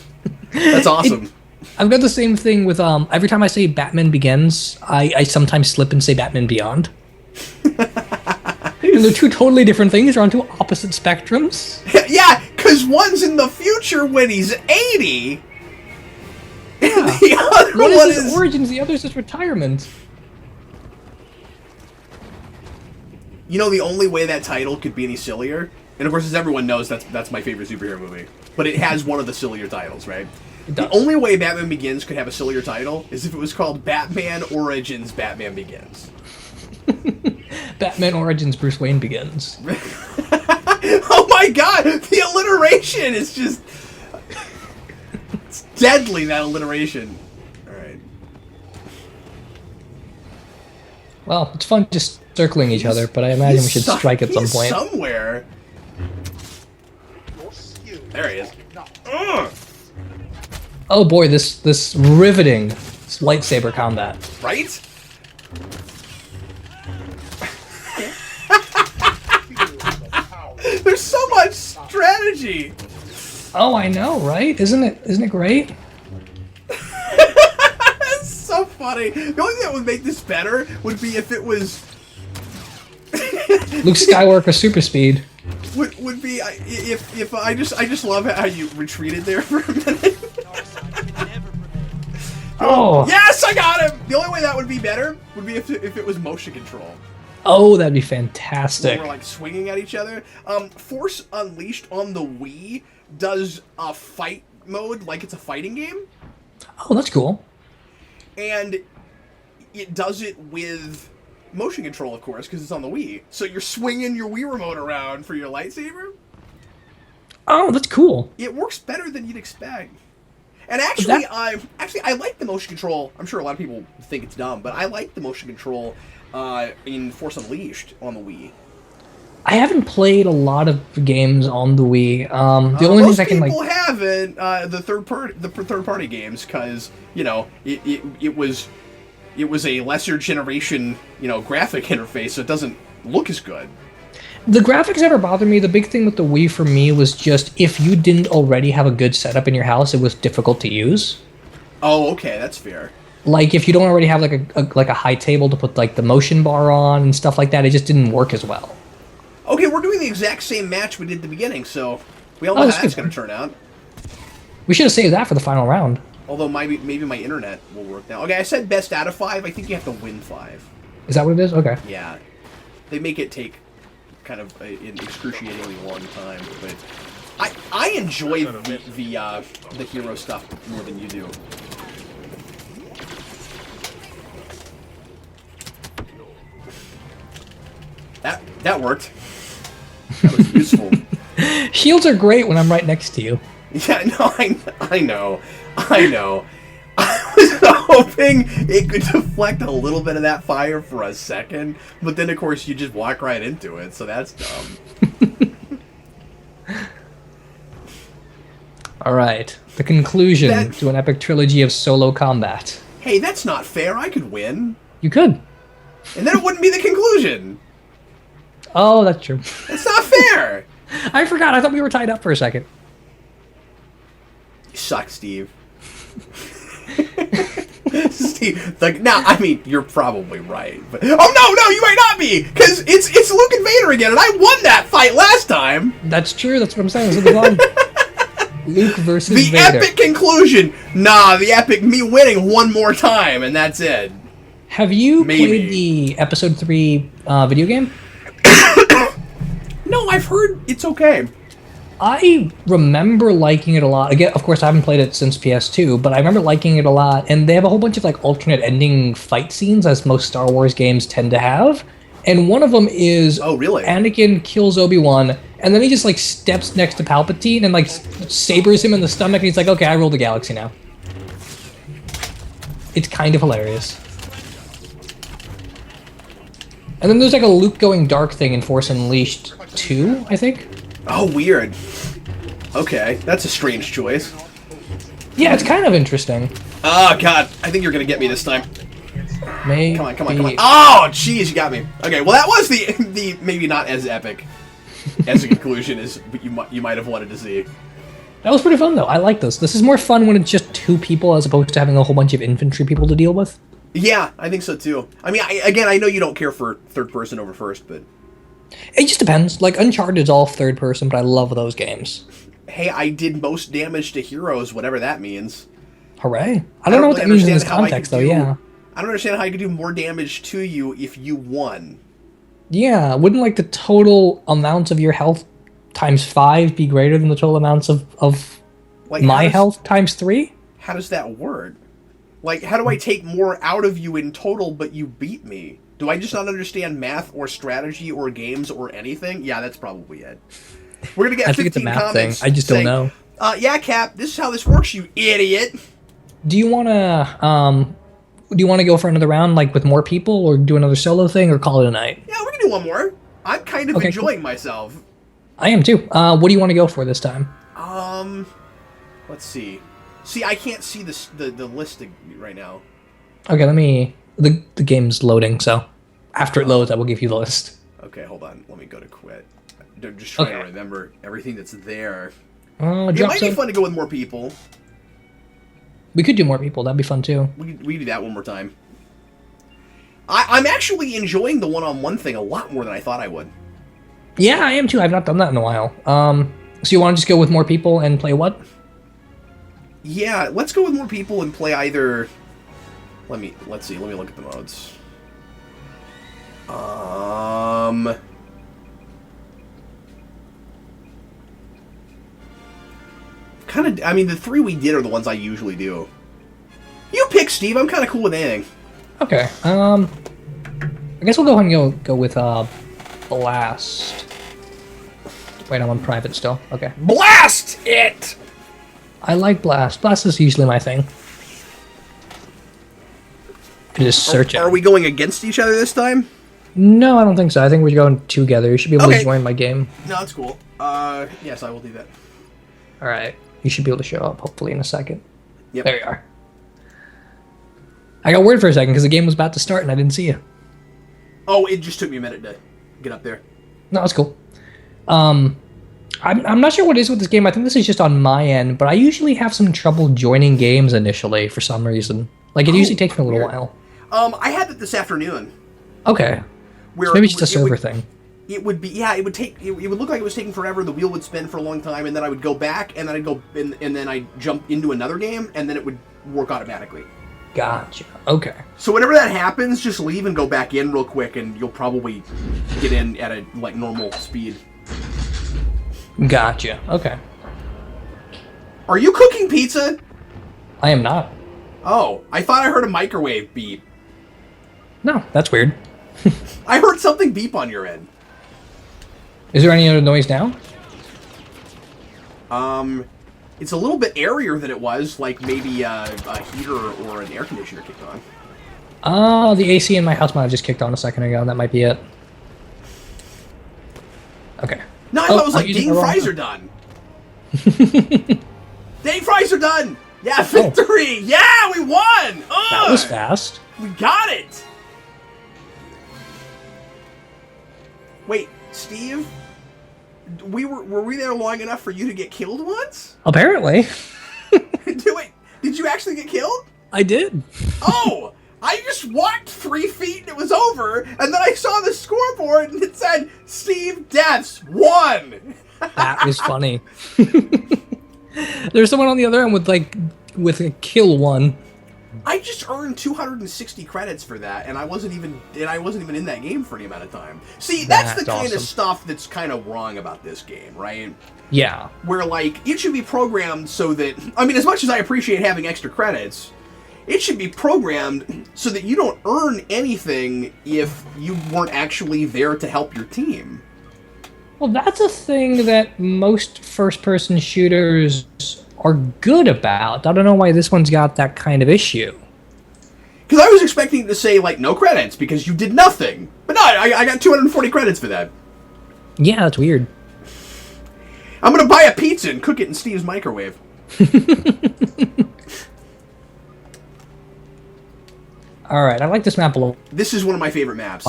That's awesome. I've got the same thing with every time I say Batman Begins, I sometimes slip and say Batman Beyond. And they're two totally different things. They're on two opposite spectrums. Yeah, because one's in the future when he's 80. Yeah. The other one one is his is origins, the other is his retirement. You know, the only way that title could be any sillier, and of course, as everyone knows, that's my favorite superhero movie, but it has one of the sillier titles, right? The only way Batman Begins could have a sillier title is if it was called Batman Origins Batman Begins. Batman Origins Bruce Wayne Begins. Oh my god! The alliteration is just... It's deadly, that alliteration. Alright. Well, it's fun just circling each other, but I imagine we should strike at some point. Somewhere. There he is. Ugh. Oh boy, this riveting lightsaber combat. Right? There's so much strategy. Oh, I know, right? Isn't it great? That's so funny. The only thing that would make this better would be if it was Luke Skywalker super speed. Would be if I just love how you retreated there for a minute. Oh yes, I got him. The only way that would be better would be if it was motion control. Oh, that'd be fantastic. We're like swinging at each other. Force Unleashed on the Wii does a fight mode like it's a fighting game. Oh, that's cool. And it does it with motion control, of course, because it's on the Wii. So you're swinging your Wii remote around for your lightsaber. Oh, that's cool. It works better than you'd expect. And actually, I like the motion control. I'm sure a lot of people think it's dumb, but I like the motion control in Force Unleashed on the Wii. I haven't played a lot of games on the Wii. The only things I can most people haven't the third party games because it was a lesser generation graphic interface, so it doesn't look as good. The graphics never bothered me. The big thing with the Wii for me was just if you didn't already have a good setup in your house, it was difficult to use. Oh, okay, that's fair. Like if you don't already have like a high table to put like the motion bar on and stuff like that, it just didn't work as well. Okay, we're doing the exact same match we did at the beginning, so we all know how that's going to turn out. We should have saved that for the final round. Although maybe my internet will work now. Okay, I said best out of 5. I think you have to win 5. Is that what it is? Okay. Yeah. They make it take kind of an excruciatingly long time, but I enjoy the hero stuff more than you do. That worked. That was useful. Shields are great when I'm right next to you. Yeah, no, I know. I was hoping it could deflect a little bit of that fire for a second, but then of course you just walk right into it, so that's dumb. Alright, the conclusion to an epic trilogy of solo combat. Hey, that's not fair, I could win. You could. And then it wouldn't be the conclusion. Oh, that's true. It's not fair! I forgot, I thought we were tied up for a second. You suck, Steve. Steve, I mean, you're probably right, but... Oh, no, you might not be! Because it's Luke and Vader again, and I won that fight last time! That's true, that's what I'm saying. This is fun. Luke versus the Vader. Epic conclusion! Nah, the epic me winning one more time, and that's it. Have you played the Episode 3 video game? No, I've heard it's okay. I remember liking it a lot. Again, of course, I haven't played it since PS2, but I remember liking it a lot. And they have a whole bunch of like alternate ending fight scenes, as most Star Wars games tend to have. And one of them is oh, really? Anakin kills Obi-Wan, And then he just like steps next to Palpatine and like sabers him in the stomach, and he's like, "Okay, I rule the galaxy now." It's kind of hilarious. And then there's like a Luke going dark thing in Force Unleashed 2, I think. Oh, weird. Okay, that's a strange choice. Yeah, it's kind of interesting. Oh, God. I think you're going to get me this time. Maybe. Come on, come on, come on. Oh, jeez, you got me. Okay, well, that was the maybe not as epic as a conclusion as you might have wanted to see. That was pretty fun, though. I like this. This is more fun when it's just 2 people as opposed to having a whole bunch of infantry people to deal with. Yeah, I think so, too. I mean, again, I know you don't care for third person over first, but... It just depends. Like, Uncharted's all third person, but I love those games. Hey, I did most damage to heroes, whatever that means. Hooray. I don't know what that means in this context, though, yeah. I don't understand how you could do more damage to you if you won. Yeah, wouldn't, like, the total amounts of your health times 5 be greater than the total amounts of like, my health times 3? How does that work? Like, how do I take more out of you in total, but you beat me? Do I just not understand math or strategy or games or anything? Yeah, that's probably it. We're gonna get I think 15 it's a math comments thing. I just saying, don't know. Yeah, Cap, this is how this works, you idiot. Do you wanna go for another round, like with more people, or do another solo thing, or call it a night? Yeah, we can do one more. I'm kind of enjoying myself. I am too. What do you want to go for this time? Let's see. See, I can't see the list right now. Okay, the game's loading, so after it loads, I will give you the list. Okay, hold on. Let me go to quit. I'm just trying to remember everything that's there. It might be fun to go with more people. We could do more people. That'd be fun too. We could do that one more time. I'm actually enjoying the one-on-one thing a lot more than I thought I would. Yeah, I am too. I've not done that in a while. So you want to just go with more people and play what? Yeah, let's go with more people and play either... Let's see. Let me look at the modes. I mean, the 3 we did are the ones I usually do. You pick, Steve. I'm kind of cool with anything. Okay. I guess we'll go ahead and go with Blast. Wait, I'm on private still. Okay. Blast it! I like Blast. Blast is usually my thing. Just search it. Are we going against each other this time? No, I don't think so. I think we're going together. You should be able to join my game. No, that's cool. Yes, I will do that. Alright. You should be able to show up, hopefully, in a second. Yep. There you are. I got worried for a second because the game was about to start and I didn't see you. Oh, it just took me a minute to get up there. No, that's cool. I'm not sure what it is with this game. I think this is just on my end, but I usually have some trouble joining games initially for some reason. Like, it usually takes me a little while. I had it this afternoon. Okay. Where so maybe it's just a server thing. It would be, yeah, it would look like it was taking forever, the wheel would spin for a long time, and then I would go back, and then I'd go, and then I'd jump into another game, and then it would work automatically. Gotcha. Okay. So whenever that happens, just leave and go back in real quick, and you'll probably get in at a, like, normal speed. Gotcha. Okay. Are you cooking pizza? I am not. Oh, I thought I heard a microwave beep. No, that's weird. I heard something beep on your end. Is there any other noise now? It's a little bit airier than it was, like maybe a heater or an air conditioner kicked on. The AC in my house might have just kicked on a second ago. That might be it. Okay. No, I thought it was like, dang fries are done. Dang fries are done! Yeah, victory! Oh. Yeah, we won! Ugh. That was fast. We got it! Wait, Steve? Were we there long enough for you to get killed once? Apparently. Did you actually get killed? I did. Oh! I just walked 3 feet and it was over, and then I saw the scoreboard and it said, Steve Deaths 1! That was funny. There's someone on the other end with a kill 1. I just earned 260 credits for that, and I wasn't even in that game for any amount of time. See, that's the kind of stuff that's kind of wrong about this game, right? Yeah. Where, like, it should be programmed so that, I mean, as much as I appreciate having extra credits, it should be programmed so that you don't earn anything if you weren't actually there to help your team. Well, that's a thing that most first-person shooters are good about. I don't know why this one's got that kind of issue. Because I was expecting to say, like, no credits, because you did nothing. But no, I got 240 credits for that. Yeah, that's weird. I'm gonna buy a pizza and cook it in Steve's microwave. Alright, I like this map a lot, This is one of my favorite maps.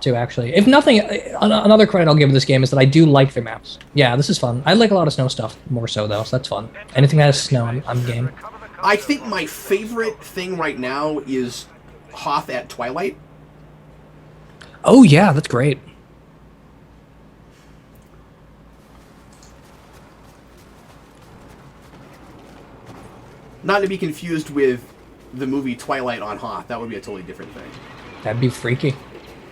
too, actually. If nothing, another credit I'll give this game is that I do like the maps. Yeah, this is fun. I like a lot of snow stuff, more so, though, so that's fun. Anything that has snow, I'm game. I think my favorite thing right now is Hoth at Twilight. Oh, yeah, that's great. Not to be confused with the movie Twilight on Hoth. That would be a totally different thing. That'd be freaky.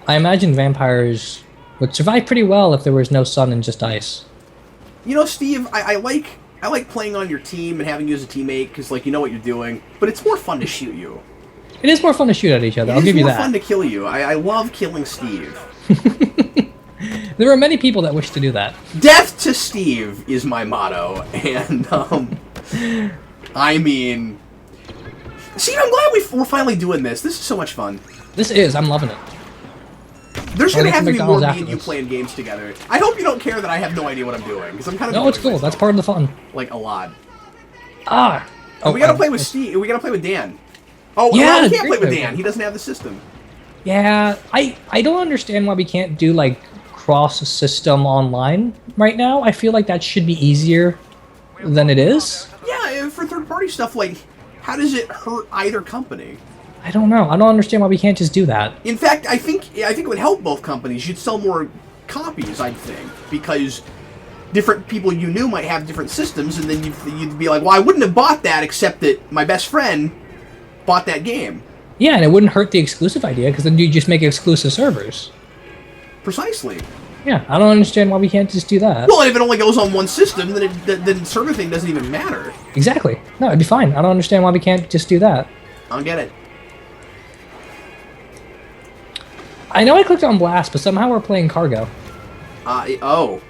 I imagine vampires would survive pretty well if there was no sun and just ice. You know, Steve, I like playing on your team and having you as a teammate because, like, you know what you're doing. But it's more fun to shoot you. It is more fun to shoot at each other, I'll give you that. It's more fun to kill you. I love killing Steve. There are many people that wish to do that. Death to Steve is my motto. And, I mean... Steve, I'm glad we're finally doing this. This is so much fun. This is. I'm loving it. There's going to have to be more McDonald's me and you this. playing games together. I hope you don't care that I have no idea what I'm doing, because I'm kind of... No, it's cool. That's part of the fun. Like, a lot. Ah! Oh, we gotta play with Steve. We gotta play with Dan. Oh, Yeah, well, we can't play great with idea. Dan. He doesn't have the system. Yeah, I don't understand why we can't do, like, cross-system online right now. I feel like that should be easier than it is. Yeah, for third-party stuff, like, how does it hurt either company? I don't know. I don't understand why we can't just do that. In fact, I think it would help both companies. You'd sell more copies, I think, because different people you knew might have different systems, and then you'd be like, well, I wouldn't have bought that except that my best friend bought that game. Yeah, and it wouldn't hurt the exclusive idea, because then you just make exclusive servers. Precisely. Yeah, I don't understand why we can't just do that. Well, and if it only goes on one system, then server thing doesn't even matter. Exactly. No, it'd be fine. I don't understand why we can't just do that. I don't get it. I know I clicked on Blast, but somehow we're playing Cargo. Oh,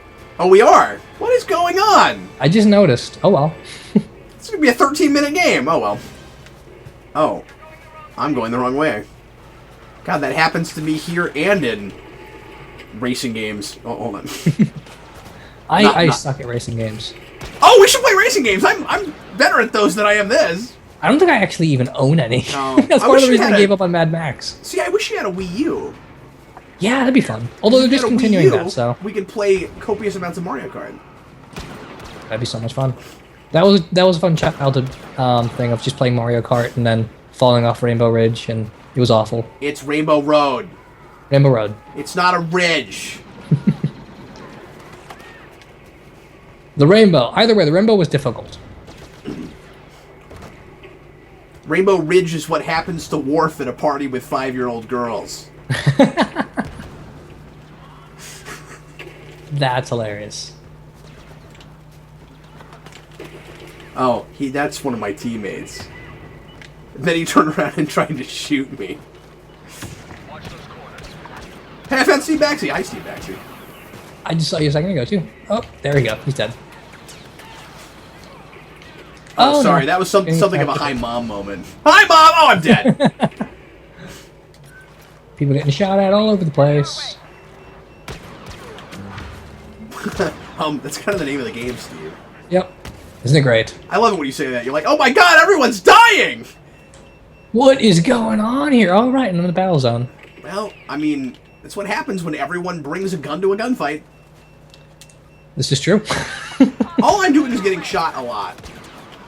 we are? What is going on? I just noticed. Oh well. It's gonna be a 13-minute game. Oh, well. Oh. I'm going the wrong way. God, that happens to me here and in racing games. Oh, hold on. I suck at racing games. Oh, we should play racing games. I'm better at those than I am this. I don't think I actually even own any. No. That's I part wish of the you reason had I a- gave up on Mad Max. See, I wish you had a Wii U. Yeah, that'd be fun. Although they're If you had a discontinuing Wii U, that, so we could play copious amounts of Mario Kart. that'd be so much fun. That was a fun childhood thing of just playing Mario Kart and then falling off Rainbow Ridge, and it was awful. It's Rainbow Road. Rainbow Road. It's not a ridge. The Rainbow. Either way, the Rainbow was difficult. Rainbow Ridge is what happens to Worf at a party with 5-year-old girls. That's hilarious. Oh, that's one of my teammates. Then he turned around and tried to shoot me. Hey, I found Steve Baxi. Hi, Steve Baxi. I just saw you a second ago, too. Oh, there we go. He's dead. Oh, sorry. no. That was Getting something of a tactical. hi, Mom moment. Hi, Mom! Oh, I'm dead. People getting shot at all over the place. That's kind of the name of the game, Steve. Yep. Isn't it great? I love it when you say that. You're like, oh my god, everyone's dying! What is going on here? All right, I'm in the battle zone. Well, I mean, that's what happens when everyone brings a gun to a gunfight. This is true. All I'm doing is getting shot a lot.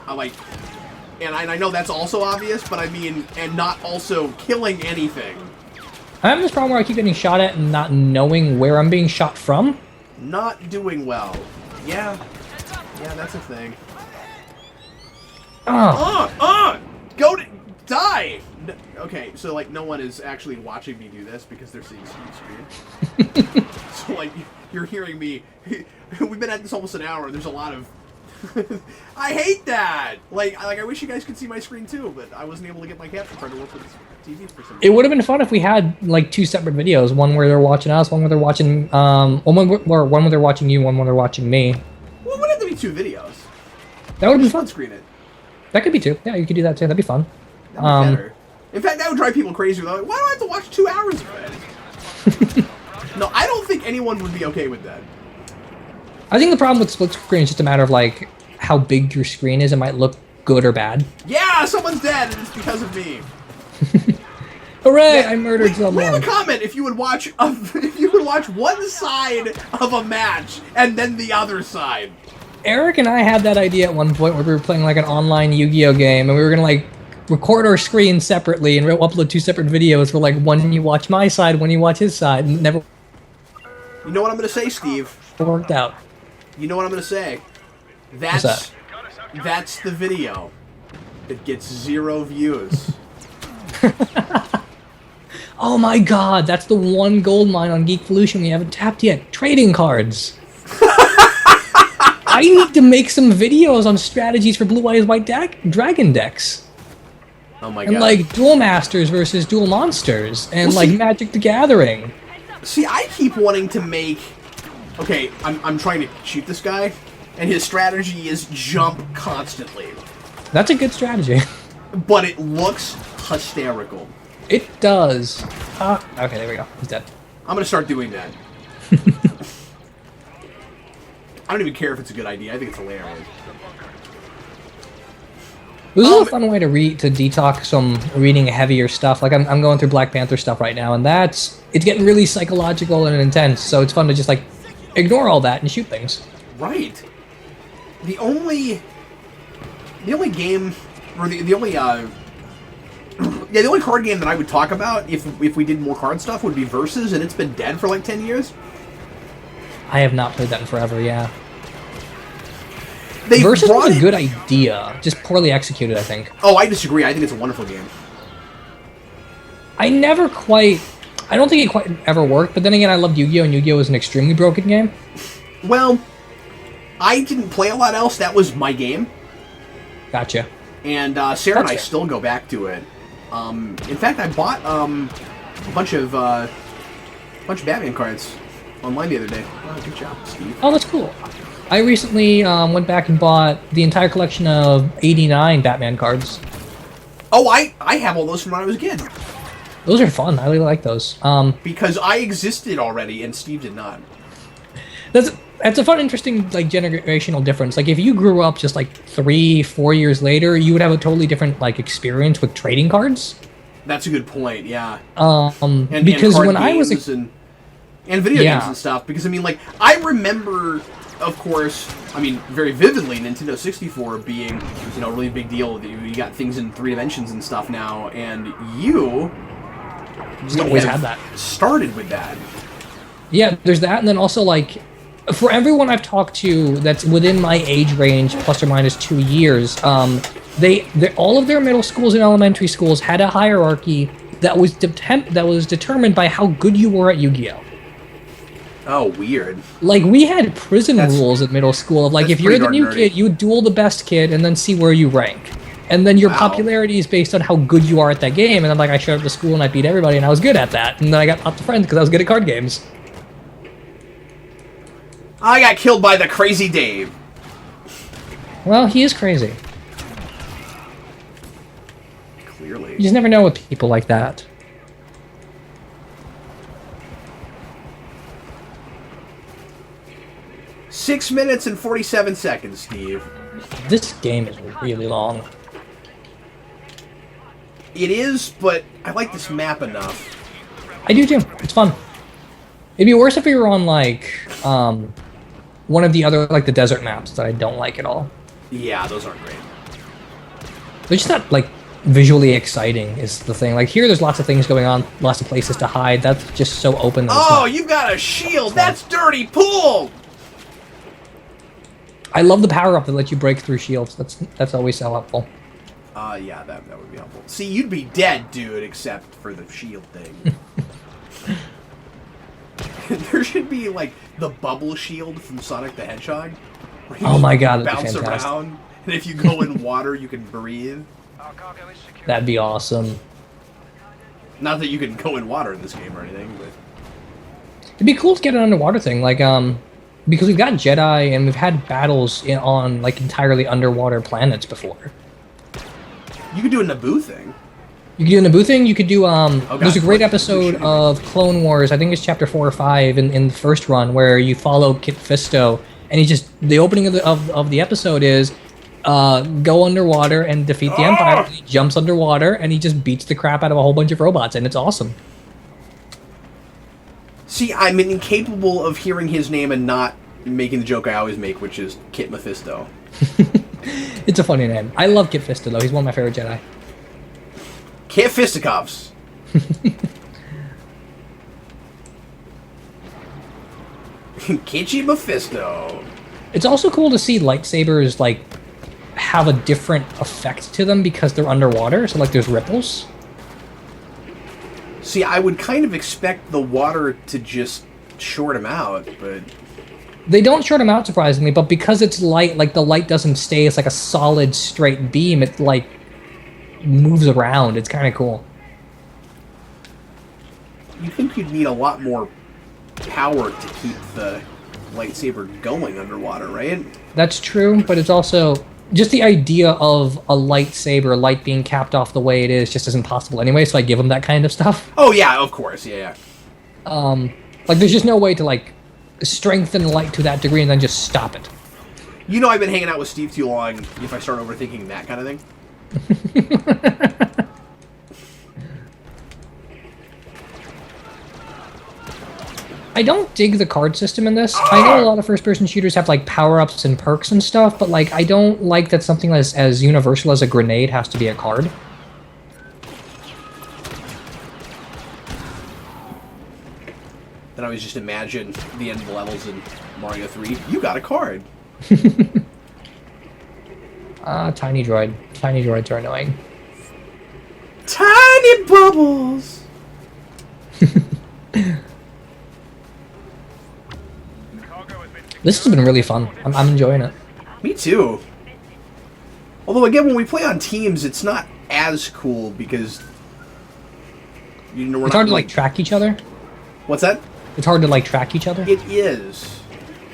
I know that's also obvious, but I mean, and not also killing anything. I have this problem where I keep getting shot at and not knowing where I'm being shot from. Not doing well. Yeah. Yeah, that's a thing. Oh. Go to... Die! Okay, so, like, no one is actually watching me do this because they're seeing Steve's screen. So, like, you're hearing me... We've been at this almost an hour, there's a lot of... I hate that! Like, I wish you guys could see my screen, too, but I wasn't able to get my capture card to work with this. TV for some It would have been fun if we had like 2 separate videos, one where they're watching us, one where they're watching one where they're watching you, one where they're watching me. Well, it wouldn't have to be 2 videos. That would be Just fun. one screen it. That could be 2. Yeah, you could do that too. That'd be fun. That'd be better. In fact, that would drive people crazy. They're like, why do I have to watch 2 hours of it? No, I don't think anyone would be okay with that. I think the problem with split screen is just a matter of like how big your screen is. It might look good or bad. Yeah, someone's dead, and it's because of me. Hooray! Yeah, I murdered someone. Leave a comment if you would watch one side of a match and then the other side. Eric and I had that idea at one point where we were playing like an online Yu-Gi-Oh game, and we were gonna like record our screens separately and upload 2 separate videos for like one you watch my side, one you watch his side, and it never You know what I'm gonna say, Steve? worked out. You know what I'm gonna say? That's the video that gets 0 views. Oh my god, that's the one gold mine on Geekvolution we haven't tapped yet. Trading cards. I need to make some videos on strategies for Blue Eyes White Dragon decks. Oh my And god. like Duel Masters versus Duel Monsters. And Well, like see- Magic the Gathering. See, I keep wanting to make... Okay, I'm trying to shoot this guy, and his strategy is jump constantly. That's a good strategy. But it looks hysterical. It does. Okay, there we go. He's dead. I'm gonna start doing that. I don't even care if it's a good idea. I think it's hilarious. This is a fun way to detox some reading heavier stuff. Like I'm going through Black Panther stuff right now, and it's getting really psychological and intense. So it's fun to just like ignore all that and shoot things. Right. The only game, or the only the only card game that I would talk about if we did more card stuff would be Versus, and it's been dead for like 10 years. I have not played that in forever. Yeah. They Versus brought was a it- good idea, just poorly executed, I think. Oh, I disagree. I think it's a wonderful game. I don't think it quite ever worked, but then again, I loved Yu-Gi-Oh! And Yu-Gi-Oh! Was an extremely broken game. Well, I didn't play a lot else. That was my game. Gotcha. And Sarah and I That's fair. still go back to it. In fact, I bought a bunch of Batman cards online the other day. Oh, good job, Steve. Oh, that's cool. I recently went back and bought the entire collection of 89 Batman cards. Oh, I have all those from when I was a kid. Those are fun. I really like those. Because I existed already and Steve did not. That's a fun, interesting like generational difference. Like if you grew up just like 3-4 years later, you would have a totally different like experience with trading cards. That's a good point, yeah. Because card when I was games and video games and stuff. Because I mean, like I remember, of course, I mean very vividly, Nintendo 64 being a really big deal. You got things in 3 dimensions and stuff now, and you just always had that. Started with that. Yeah, there's that, and then also like for everyone I've talked to that's within my age range, plus or minus 2 years, they all of their middle schools and elementary schools had a hierarchy that was determined by how good you were at Yu-Gi-Oh. Oh, weird. Like we had prison rules at middle school of like if you're the new kid, you duel the best kid and then see where you rank. And then your popularity is based on how good you are at that game. And then like I showed up to school and I beat everybody and I was good at that. And then I got lots of friends because I was good at card games. I got killed by the Crazy Dave. Well, he is crazy. Clearly. You just never know with people like that. Six minutes and 47 seconds, Steve. This game is really long. It is, but I like this map enough. I do too. It's fun. It'd be worse if we were on like one of the other like the desert maps that I don't like at all. Yeah, those aren't great. They're just not like visually exciting is the thing. Like here there's lots of things going on, lots of places to hide. That's just so open. That Oh, you got a shield! That's dirty pool! I love the power up that lets you break through shields. That's always so helpful. Yeah, that would be helpful. See, you'd be dead, dude, except for the shield thing. There should be, like, the bubble shield from Sonic the Hedgehog. Where you Oh my just god, that'd be bounce fantastic. around, and if you go in water, you can breathe. That'd be awesome. Not that you can go in water in this game or anything, but It'd be cool to get an underwater thing, like because we've got Jedi and we've had battles on like entirely underwater planets before. you could do a Naboo thing. You could do a Naboo thing. You could do God, there's a great what- episode of Clone Wars. I think it's chapter 4 or 5 in the first run where you follow Kit Fisto, and he just the opening of the episode is go underwater and defeat the Empire. He jumps underwater and he just beats the crap out of a whole bunch of robots, and it's awesome. See, I'm incapable of hearing his name and not making the joke I always make, which is Kit Mephisto. It's a funny name. I love Kit Fisto though. He's one of my favorite Jedi. Kit Fisticuffs. Kitchy Mephisto. It's also cool to see lightsabers like have a different effect to them because they're underwater. So like there's ripples. See, I would kind of expect the water to just short him out, but They don't short them out surprisingly, but because it's light, like the light doesn't stay as like a solid straight beam. It like moves around. It's kind of cool. you think you'd need a lot more power to keep the lightsaber going underwater, right? That's true, but it's also just the idea of a lightsaber light being capped off the way it is just isn't possible anyway. So I give them that kind of stuff. Oh yeah, of course, yeah. Like there's just no way to like strengthen light to that degree and then just stop it. You know I've been hanging out with Steve too long if I start overthinking that kind of thing. I don't dig the card system in this. I know a lot of first-person shooters have like power-ups and perks and stuff, but like I don't like that something as universal as a grenade has to be a card. Then I always just imagine the end of the levels in Mario 3. You got a card. Tiny droid. Tiny droids are annoying. Tiny bubbles. This has been really fun. I'm enjoying it. Me too. Although again, when we play on teams, it's not as cool because you know we're It's not hard to like track each other. What's that? It's hard to like track each other, It is.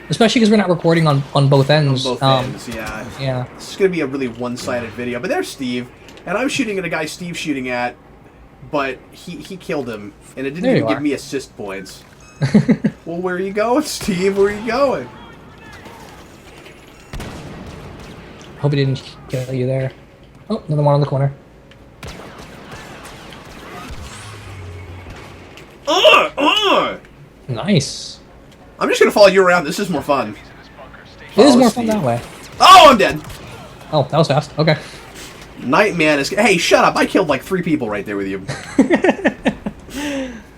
especially because we're not recording on both ends. On both ends, yeah. Yeah. This is going to be a really one-sided video. But there's Steve, and I'm shooting at a guy Steve's shooting at, but he killed him, and it didn't There even you give are. me assist points. Well, where are you going, Steve? Where are you going? Hope it didn't kill you there. Oh, another one on the corner. Nice. I'm just going to follow you around. This is more fun. It is Follow more fun Steve. that way. Oh, I'm dead. Oh, that was fast. Okay. Nightman is... Hey, shut up. I killed like 3 people right there with you.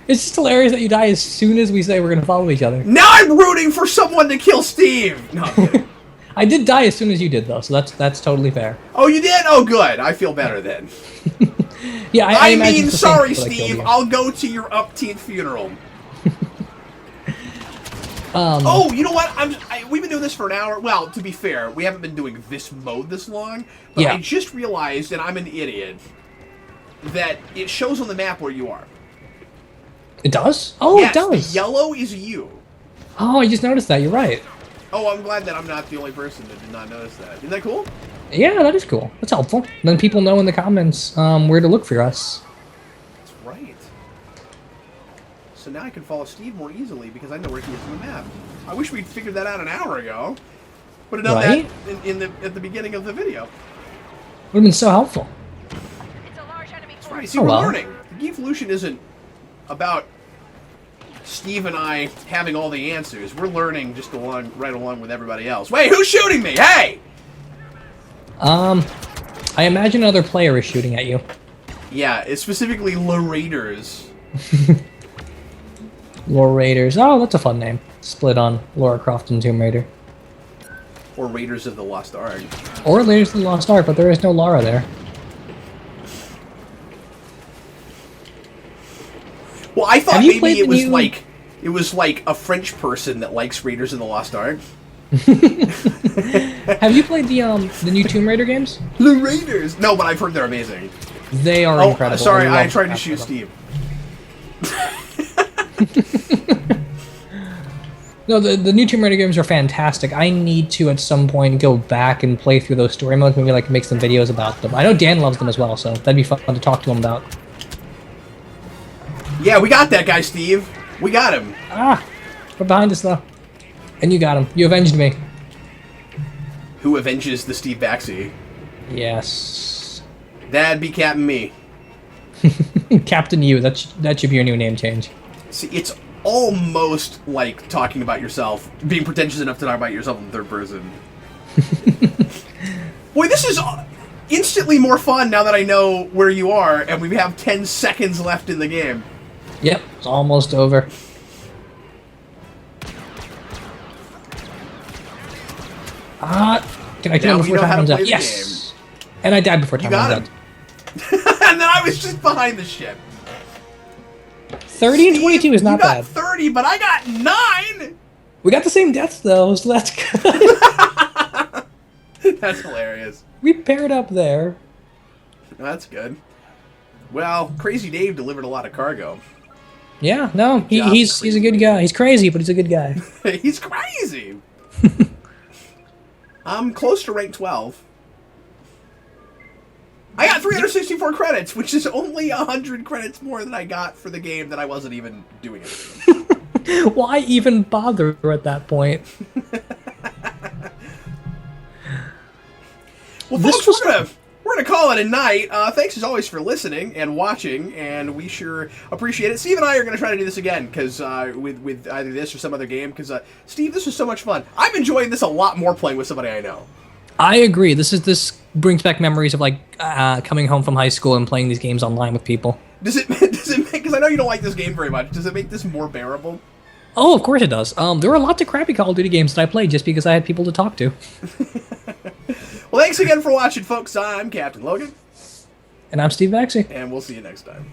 It's just hilarious that you die as soon as we say we're gonna follow each other. Now I'm rooting for someone to kill Steve. No, I'm kidding. I did die as soon as you did though, so that's totally fair. Oh, you did? Oh, good. I feel better then. Yeah, I I imagine mean, it's the same sorry, people that killed Steve. you. I'll go to your upteenth funeral. Oh, you know what? We've been doing this for an hour. Well, to be fair, we haven't been doing this mode this long. But Yeah. I just realized, and I'm an idiot, that it shows on the map where you are. It does? Oh, Yes, it does. the yellow is you. Oh, I just noticed that. You're right. Oh, I'm glad that I'm not the only person that did not notice that. Isn't that cool? Yeah, that is cool. That's helpful. Then people know in the comments where to look for us. That's right. So now I can follow Steve more easily because I know where he is on the map. I wish we'd figured that out an hour ago. Would have done Right? that at the beginning of the video. Would have been so helpful. That's right. See, Oh, we're well. learning. The Geevolution isn't about Steve and I having all the answers. We're learning just right along with everybody else. Wait, who's shooting me? Hey! I imagine another player is shooting at you. Yeah, it's specifically the Raiders. Lore Raiders. Oh, that's a fun name. Split on Lara Croft and Tomb Raider. Or Raiders of the Lost Ark. Or Raiders of the Lost Ark, but there is no Lara there. Well, I thought Have you maybe played it the was new- like a French person that likes Raiders of the Lost Ark. Have you played the new Tomb Raider games? The Raiders. No, but I've heard they're amazing. They are Oh, incredible. sorry, I love tried to that shoot stuff. Steve. No, the new Tomb Raider games are fantastic. I need to at some point go back and play through those story modes. Maybe like make some videos about them. I know Dan loves them as well, so that'd be fun to talk to him about. Yeah, we got that guy, Steve. We got him. Ah, we're behind us though, and you got him. You avenged me. Who avenges the Steve Baxi? Yes. That'd be Captain Me. Captain You. That should be your new name change. See, it's almost like talking about yourself, being pretentious enough to talk about yourself in third person. Boy, this is instantly more fun now that I know where you are, and we have 10 seconds left in the game. Yep, it's almost over. Can I kill him before time runs out? Yes! And I died before time runs out. And then I was just behind the ship. 30 and 22 is not bad. You got 30, but I got 9! We got the same deaths, though, so that's good. That's hilarious. We paired up there. That's good. Well, Crazy Dave delivered a lot of cargo. Yeah, no, he's a good guy. He's crazy, but he's a good guy. He's crazy! I'm close to rank 12. I got 364 credits, which is only 100 credits more than I got for the game that I wasn't even doing anything. Why even bother at that point? Well, folks, we're gonna call it a night. Thanks as always for listening and watching, and we sure appreciate it. Steve and I are gonna try to do this again, because with either this or some other game. Because Steve, this was so much fun. I'm enjoying this a lot more playing with somebody I know. I agree. This brings back memories of like coming home from high school and playing these games online with people. Does it make? Because I know you don't like this game very much. Does it make this more bearable? Oh, of course it does. There were lots of crappy Call of Duty games that I played just because I had people to talk to. Well, thanks again for watching, folks. I'm Captain Logan. And I'm Steve Baxi. And we'll see you next time.